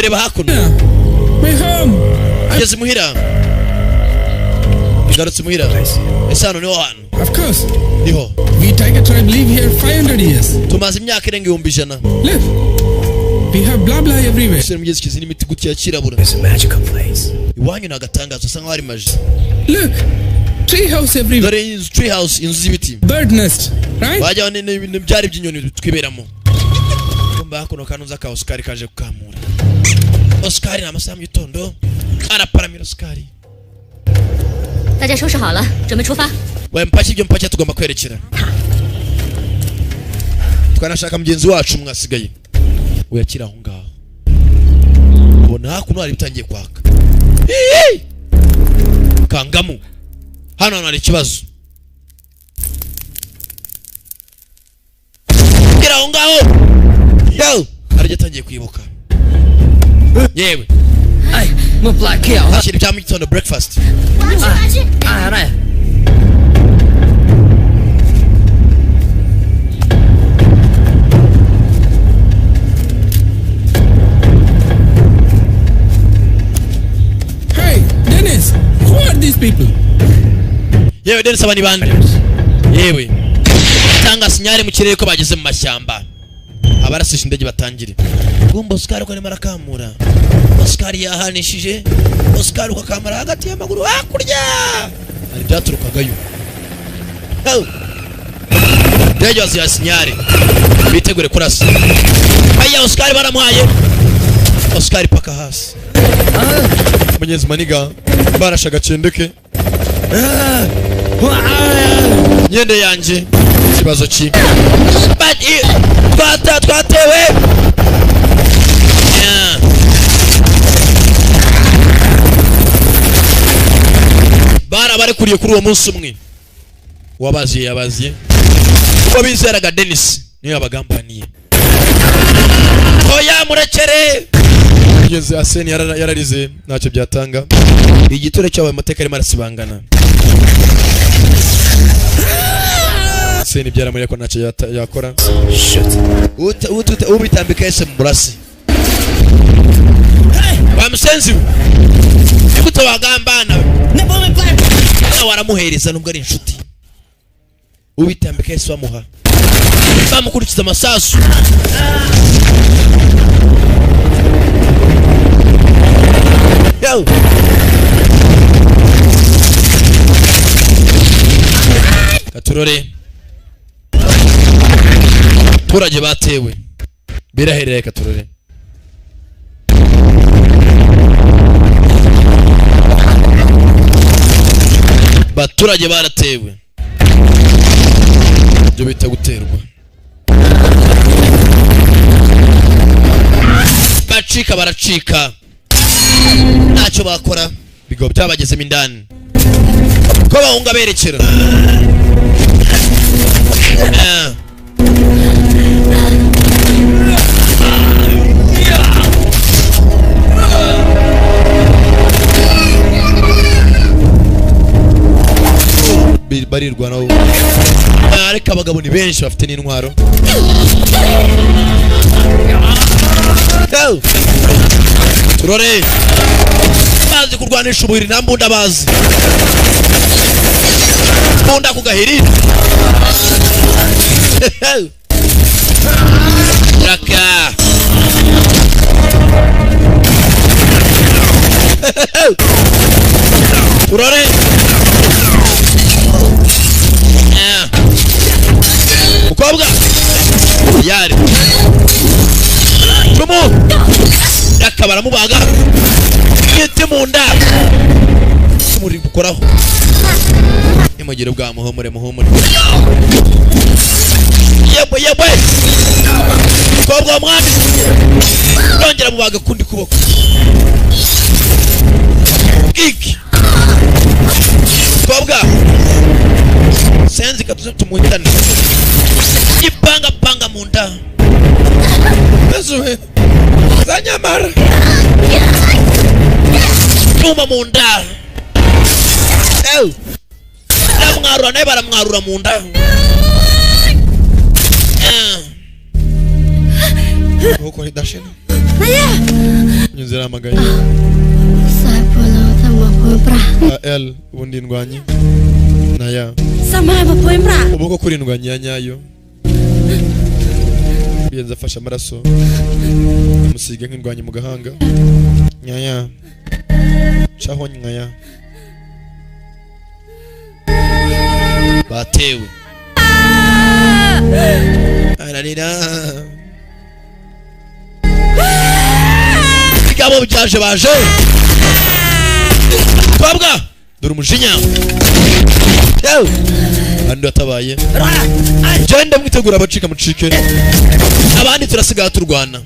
Speaker 1: reba hakuno
Speaker 3: Yeah. My home.
Speaker 1: ageze muhira igarutse muhira ese hano niho hantu
Speaker 3: Of course.
Speaker 1: niho
Speaker 3: We Tiger tribe live here 500 years.
Speaker 1: tumaze imyaka irenga 100
Speaker 3: Live. We have blah blah everywhere.
Speaker 1: ese mugeze kizini imiti gutya kirabura
Speaker 8: it's a magical place.
Speaker 1: iwanyu nagatangazo asa nkaho ari maji
Speaker 3: Look. Tree house everywhere.
Speaker 1: dore inzu tree house inzu z'ibiti
Speaker 3: Bird nest. Right?
Speaker 1: bajya byari by'inyoni twiberamo kumba hakuno kanuza ka Oscar kaje kukamura Oscar na amasaha y'itondo araparamira Oscar
Speaker 7: 大家收拾好了，准备出发。
Speaker 1: we mpaki ibyo mpaki tugomba kwerekera twanashaka mugenzi wacu mwasigaye uyakira aho ngaho ubona hakuno hari bitangiye kwaka kangamu hano hari ikibazo gira aho ngaho yo hari gitangiye kwibuka yewe
Speaker 6: Ay, mo black kill.
Speaker 1: hashyira ibya mu gitondo breakfast
Speaker 4: 我要去，我要去。
Speaker 6: Ay, ay.
Speaker 3: Hey, Dennis. Who are these people?
Speaker 1: yewe Dennis abani bande yewe tanga sinyare mu kirere ko bageze mu mashyamba abarasisha indege batangire gumba Oscar ko arimo arakamura Oscar yahanishije Oscar ukakamara hagati y'amaguru hakurya hari byaturukagayo ndege waziha sinyari bitegure kurasa. Aya Oscar baramuhaye. Oscar paka hasi. Munyezi maniga barashaga cendeke. Nyende yanje kibazo ki. Twatewe. Bara bare kuriye kuri uwo munsi umwe. Yabaziye. Uko bizeraga Dennis niyo abagambaniye. Oya murekere. Yeze Aseni yararize ntacyo byatanga. Igitore cyawe amateka ari marasibangana. Aseni byaramuriye ko ntacyo yakora. Ubitambika ese murasi. Bamusenzi. Ikuto wagambana. Waramuhereza nubwo ari inshuti. Ubitambika ese wamuha. Bamukurikiza amasasu. Yo. Katurore. Turage batewe. Birahereye Katurore. Baturage baratewe. Byo bita guterwa. Baracika. Ntacyo bakora. Bigo byabagezemo indani. Ko bahunga berekera. Barirwa nawo. Ariko abagabo ni benshi bafite n'intwaro. Turore. Bazi kurwanisha ubuhiri na mbunda bazi. Mbunda kugahiri. Raka. Turore. Mukobwa. Yari. Tumu. Yakabara mubaga. Yete munda. Muri gukoraho. Imugire bwa muhumure. Yebwe. Mukobwa mwami. Yongera mubaga kundi kuboko. Iki. Mukobwa. Senzi katuze tumuhitane. Ipanga munda. Ezuwe. Zanyamara. Tuma munda. Namwarura naye baramwarura munda. Uko hidashina. Nyuzira amagaye. El ubundi ndwanyi. Naya.
Speaker 9: Sama bapoimbra.
Speaker 1: Uboko kurindwanyi ya nyayo. Biyenza afasha amaraso. Musige nk'indwanyi mu gahanga. Nyaya. Chaho nyaya. Batewe. Ararira. Bigabo byaje baje. Twabwa. Dore umujinya. Yo. Andi atabaye. Genda mwitegura abacika mucike. Abandi turasigaye turwana.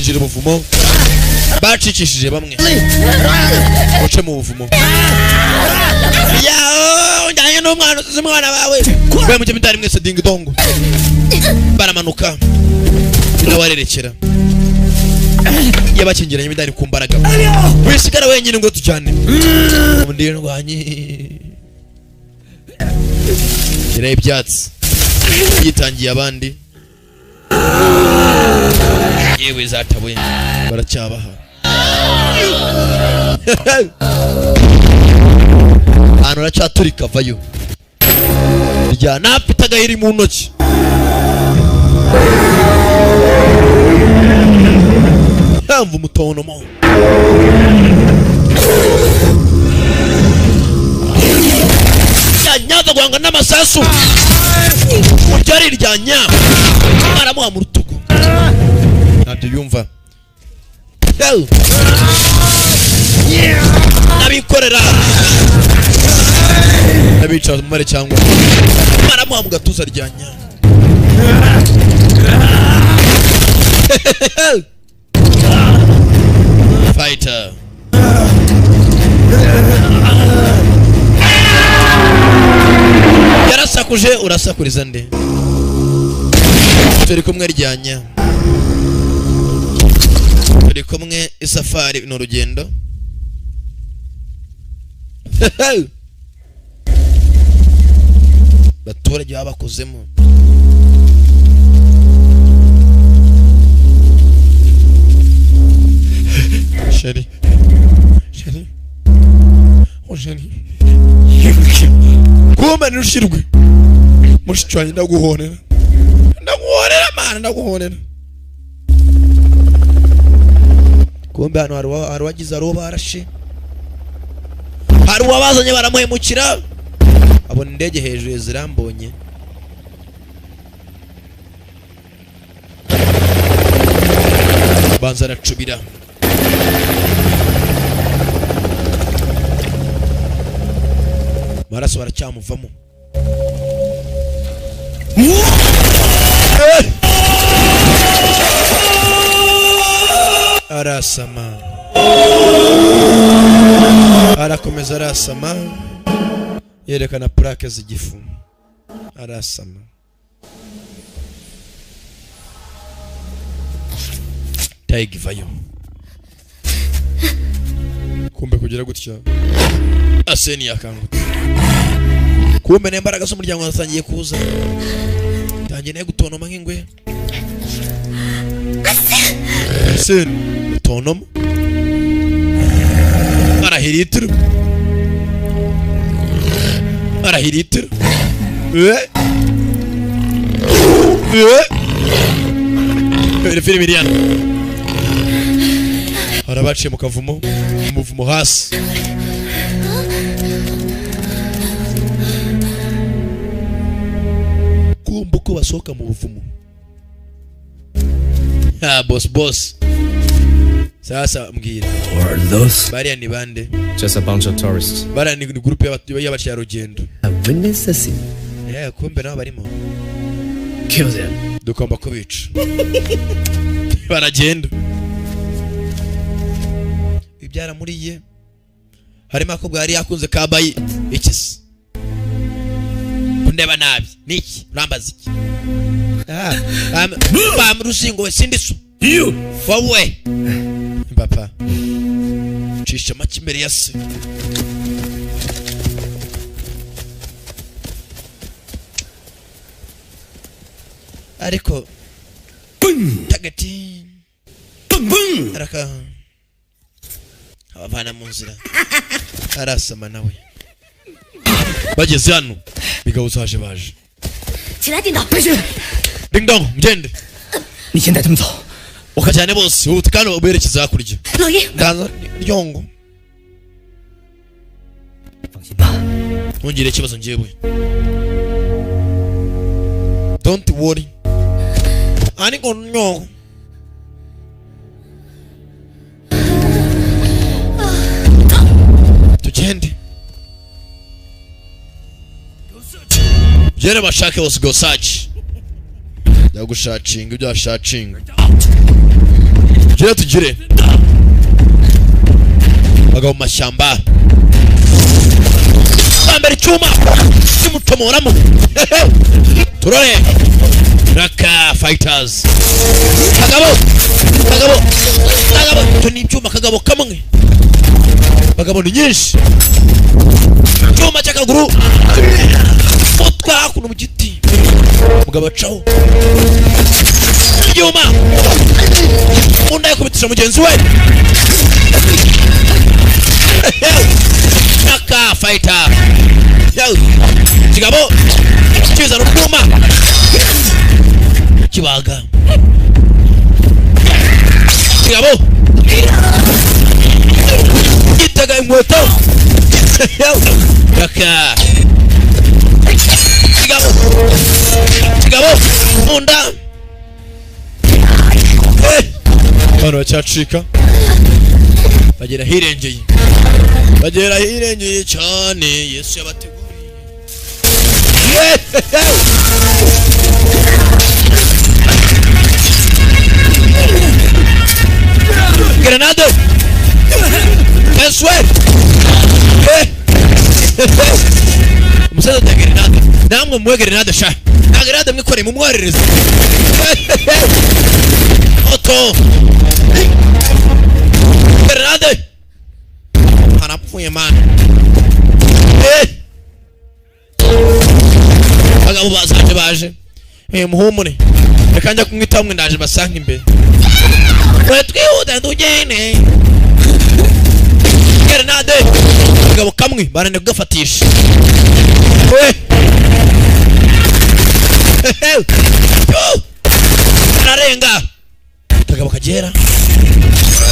Speaker 1: Jire buvumo. Bacikishije bamwe. Uce mu buvumo. Ya, ndanye n'umwana uzimwana bawe. Bwe mujye mitari mwese ding dongo. Baramanuka. Binawarerekera. Yabakingiranye midari ku mbaraga. Wisigara wenyine ngo tujyane. Undi ndwanyi. Gira ibyatsi. Yitangiye abandi. Yewe zatabuye. Baracyabaha. Hano racaturika vayo. Rya napita gahiri mu ntoki. Yamva umutonomo. Yanyaga guhanga n'amasasu uryari ryanya aramuha mu rutugu ntabyo yumva nabikorera nabicara mu mare cyangwa aramuha mu gatuza ryanya fighter yarasakuje urasakuriza nde turi kumwe ryanya turi kumwe isafari n'urugendo baturage babakozemo Chérie. Oh chérie. Kumbe nushirwe. Mushicanye ndaguhonera. Ndaguhonera mana ndaguhonera. Kumbe hano hari wagize aroba arashe. Hari wabazanye baramuhemukira. Abona indege hejuru zirambonye. Banza aracubira. Maraso baracyamuvamo. Arasama. Arakomeza arasama. Yerekana plaque z'igifu. Arasama. Taigivayo. Kumbe kugira gutya Aseni yakangutse. Kumbe nembaraga z'umuryango watangiye kuza. Tangiye gutonoma nk'ingwe. Aseni tonoma. Arahiritir. Film iriana. Arabaciye mu kavumo, umuvumo hasi. Kumbe ko basohoka mu buvumo. Boss. Sasa mbwira.
Speaker 8: Who are those?
Speaker 1: Bariya ni bande?
Speaker 8: Just a bunch of tourists.
Speaker 1: Bariya ni group y'abacyarugendo.
Speaker 8: I've witnessed the scene.
Speaker 1: Kumbe nabo barimo.
Speaker 8: Kill them.
Speaker 1: Dukomba kubica. Baragenda. Ibyara muriye. Harimo akobwa yari yakunze kabayi ikisi. Kundeba nabi. Niki? Urambaza iki? Bamurushingo we sindiso.
Speaker 8: You.
Speaker 1: Wowe. Papa. Cisha makimere yase. Ariko tagati araka abana mu nzira arasama nawe bageze hano bigabuzaje baje
Speaker 7: 起来，叮当！
Speaker 1: Ding dong mgende
Speaker 8: 你现在这么走，
Speaker 1: ukajyane bose utukano uberekeza hakurya
Speaker 7: 老爷，
Speaker 1: ndaza ryongo
Speaker 8: 放心吧，
Speaker 1: ntugire ikibazo njyewe don't worry ariko nyongo tugende Jere bashake bose go search ndagushacinga ibyo washacinga Jere tugire bagabo mu mashyamba bambere icyuma kimutomoramo turore raka fighters kagabo cyo ni icyuma kagabo kamwe bagabo ni nyinshi icyuma cy'akaguru utwa kuno mu giti mugabo caho icyuma unda yakubitira mugenzi we raka fighter kigabo kiza rukuma kibaga kigabo gitaga inkweto raka abantu bacyacika bagera hirengeye cyane Yesu yabateguriye grenade Eswe umusaza ta grenade namwe muwe grenade sha na grenade mwikore mu mwarereza oto grenade anapfuye man bagabo baje muhumure reka njya kumwita mwe ndaje basanga imbere twihuta tugene grenade bagabo kamwe barane kugafatisha ararenga bagabo kagera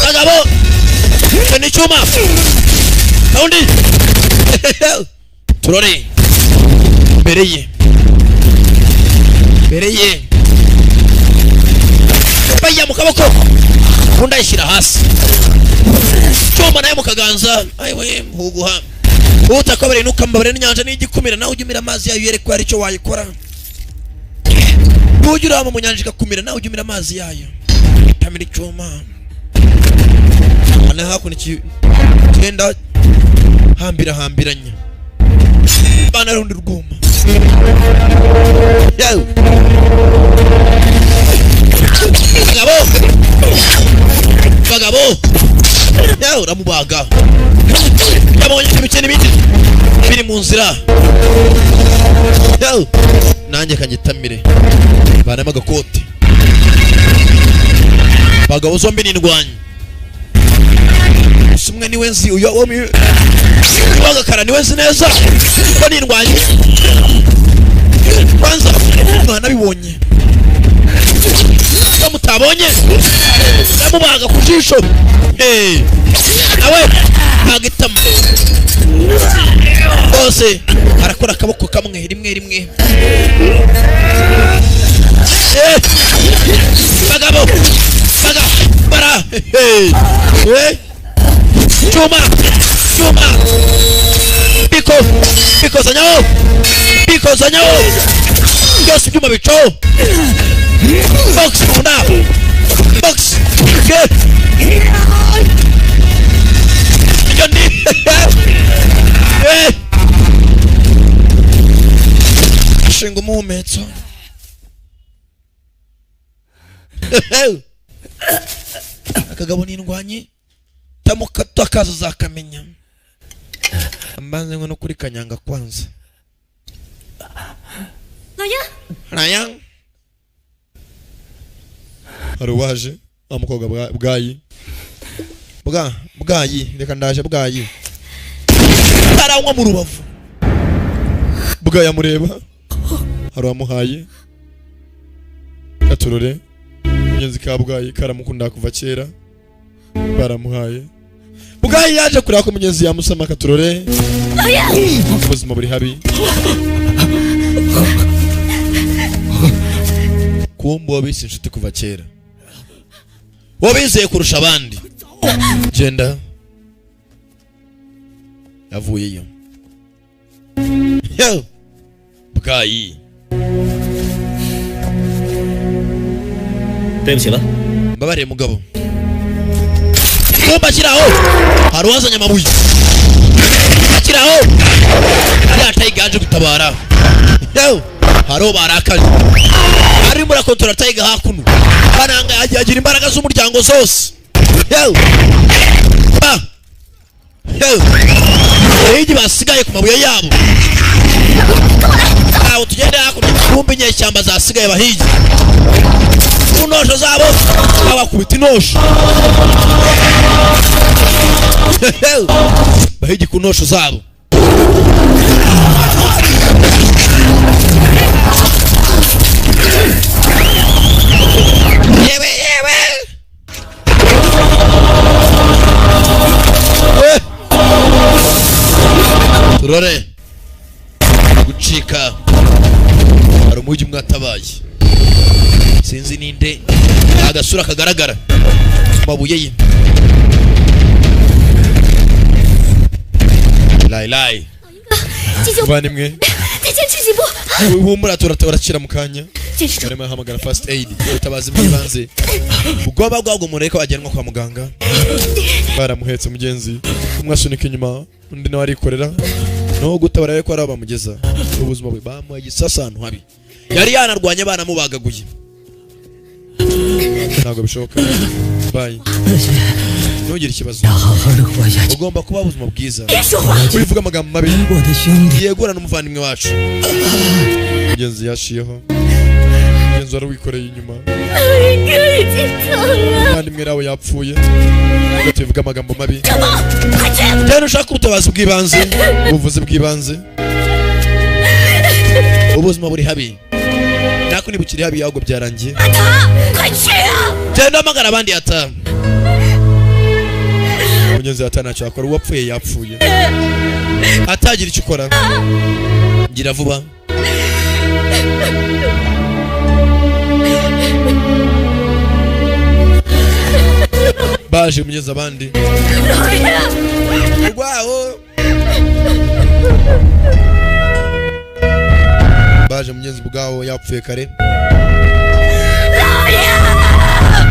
Speaker 1: bagabo ni chuma kaundi turore bereye baya mu kaboko unda ishira hasi chuma naye mu kaganza ayiwe mhuguha utakobere nukambabere n'inyanja n'igikumira nawe ujumira amazi yayo yerekwa ari cyo wayikora ujura mu nyanja ikakumira nawe ujumira amazi yayo tamira chuma ana hakuni kigenda hambiranya bana rundi ruguma yo bagabo yo ramubaga yabonye ibikene biri mu nzira yo nanjye kanyitamire bana magakote bagabo zombi n'indwanyi umwe ni wenzi uyo womi wagakara ni wenzi neza ko n'indwanyi kwanza mwana bibonye mutabonye namubaga ku jisho nawe agitama bose arakora akaboko kamwe rimwe bagabo bara chuma piko zanyawo yose byuma bico box munda box get Johnny shingo mumetso akagabo n'indwanyi tamukato akazo zakamenya ambanze ngo no kuri kanyanga kwanza Ryan haruwaje amukoga bwayi reka ndaje bwayi tarawwa mu rubavu bwayi amureba haruwamuhaye katurore nyenzi ka bwayi karamukunda kuva kera baramuhaye bwayi yaje kurako munyezi yamusama katurore ubuzima buri habi kumbo bise inshuti kuva kera wabizeye kurusha abandi genda yavuyeyo yo bwayi
Speaker 5: Tebisila
Speaker 1: mbabare mugabo kumba kiraho haruwazanya mabuye kiraho yataye gaje gutabara yo haro barakaje ari muri kontora tayiga hakuno bananga yagira imbaraga z'umuryango zose yo Eji basigaye ku mabuye yabo aho tugende hakuno kumbi nyeshyamba zasigaye bahigi unosho zabo abakubita inosho bahigi kunosho zabo turore gucika hari umujyi mwatabaye sinzi ninde agasura kagaragara mabuye ye. Lai Vanimwe Humura turatashira mukanya Barema hamagara first aid utabazi bwibanze Ugoba bwabwo umuntu ariko agenwa kwa muganga Baramuhetse mugenzi umwasunika inyuma undi nawe arikorera no gutabara ariko araba mugeza ubuzima bwe bamuye gisasano habi yari yanarwanye bana mubagaguye Ntabwo bishoboka bye Ntugire ikibazo ugomba kuba ubuzima bwiza urivuga amagambo mabi yegura n'umuvandimwe wacu mugenzi yashiyeho mugenzi wari wikoreye inyuma umuvandimwe nawe yapfuye ubwo tubivuga amagambo mabi cyane ushaka ubutabazi bw'ibanze ubuvuzi bw'ibanze ubuzima buri habi nako nibukiri habi ahubwo byarangiye cyane amagara abandi ata mugenzi atanacho akora uwapfuye yapfuye atagira icyo ukora gira vuba baje mugenzi abandi rwaho baje mugenzi bwaho yapfuye kare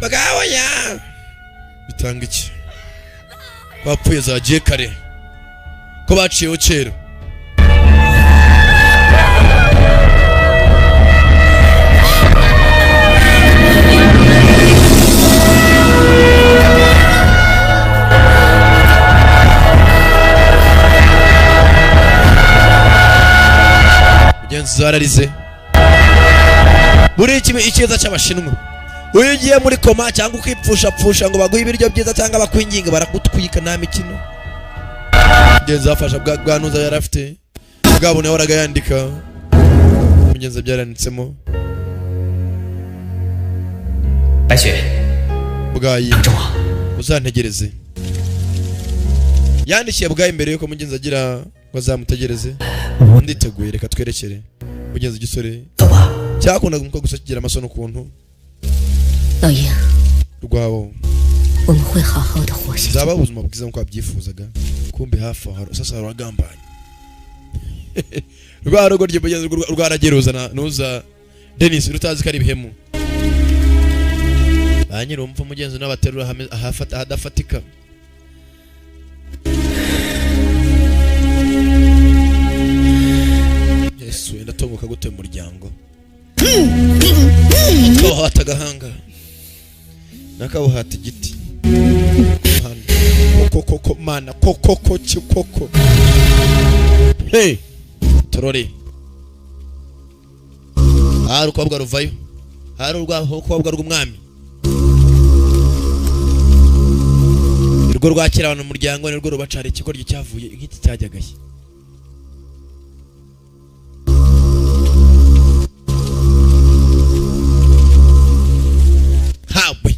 Speaker 1: bagaho ya bitanga iki bapfuye zagiye kare ko baciyeho kera mugenzi zararize buri ikiza cy'abashinwa uyu ugiye muri koma cyangwa ukipfusha ngo baguhe ibiryo byiza cyangwa bakwinginga barakutwika nta mikino mugenzi afasha bwanuza yari afite bwabone waraga yandika mugenzi byaranditsemo bwayi uzantegereze yandikiye bwayi imbere yuko mugenzi agira ngo azamutegereze nditeguye reka twerekere mugenzi gisore cyakundaga umukobwa gusa kigira amasono ukuntu rwabo zaba ubuzima bwiza nk'uko abyifuzaga kumbe hafi aho sasa rwagambanye rwa rugo ry'umugenzi rwarageruza nuza Dennis rutazi kari bihemu banyira umva mugenzi n'abaterura ahafata hadafatika Yesu ndatongoka gute mu muryango ko hatagahanga nakawuhata igiti koko mana koko chikoko hey torore haru kwabwa ruvayo haru kwabwa rw'umwami irwo rwakirana umuryango nirwo rubacari ikikoryo cyavuye nk'iki cyajyagaye hawe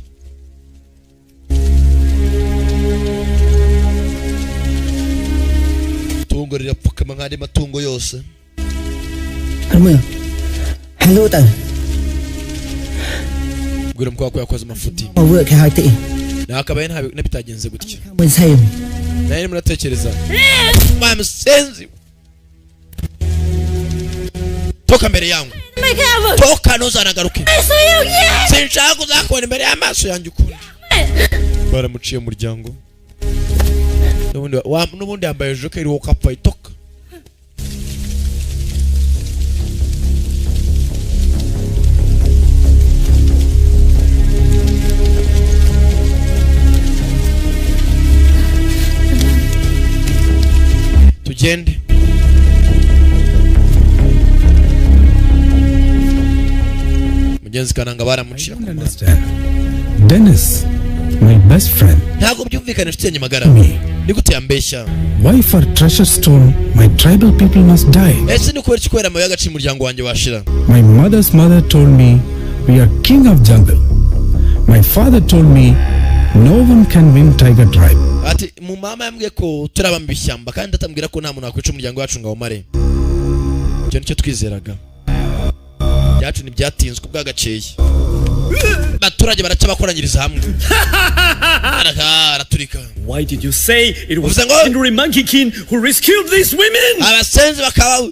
Speaker 1: tungo rirapfukama nk'andi matungo yose
Speaker 6: hello ta
Speaker 1: gwira mukwa yakoze amafuti nakabaye nabitagenze gutya nari muratekereza mama senzi toka mbere yangu toka ntuzanagaruke sinshaka uzakubona imbere y'amaso yanjye ukundi baramuciye mu muryango n'ubundi yambaye jokeri wo kapfa itoka tugende mugenzi kananga baramuciye
Speaker 2: Dennis, my best friend.
Speaker 1: ntago byumvikana nshuti magara nigute yambeshya
Speaker 2: Why for treasure stone my tribal people must die?
Speaker 1: ese ni kubera ikikwera amabuye y'agaciro umuryango wanjye washira
Speaker 2: My mother's mother told me we are king of jungle. My father told me no one can win tiger tribe.
Speaker 1: ati mu mama yambwiye ko turaba mu bishyamba kandi atambwira ko nta muntu wakwica umuryango wacu ngo awumare icyo nicyo twizeraga byacu ni ntibyatinzwe bwagaceye abaturage baraca bakoranyiriza hamwe araturika.
Speaker 5: Why did you say it was
Speaker 1: Uvuze ngo-
Speaker 5: Henry Monkey King who rescued these women?
Speaker 1: abasenzi bakaba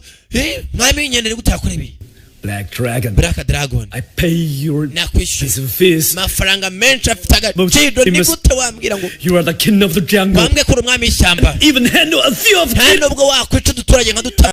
Speaker 1: mwami nyendere gutakora ibi
Speaker 5: Black Dragon,
Speaker 1: Black Dragon
Speaker 5: I pay your
Speaker 1: nakwishyuye
Speaker 5: fees.
Speaker 1: amafaranga menshi afite agaciro. Ni gute wambwira ngo
Speaker 5: You are the king of the jungle.
Speaker 1: wambwe kuri umwami w'ishyamba
Speaker 5: Even handle a few of
Speaker 1: nta nubwo wakwica uduturage nka dutanu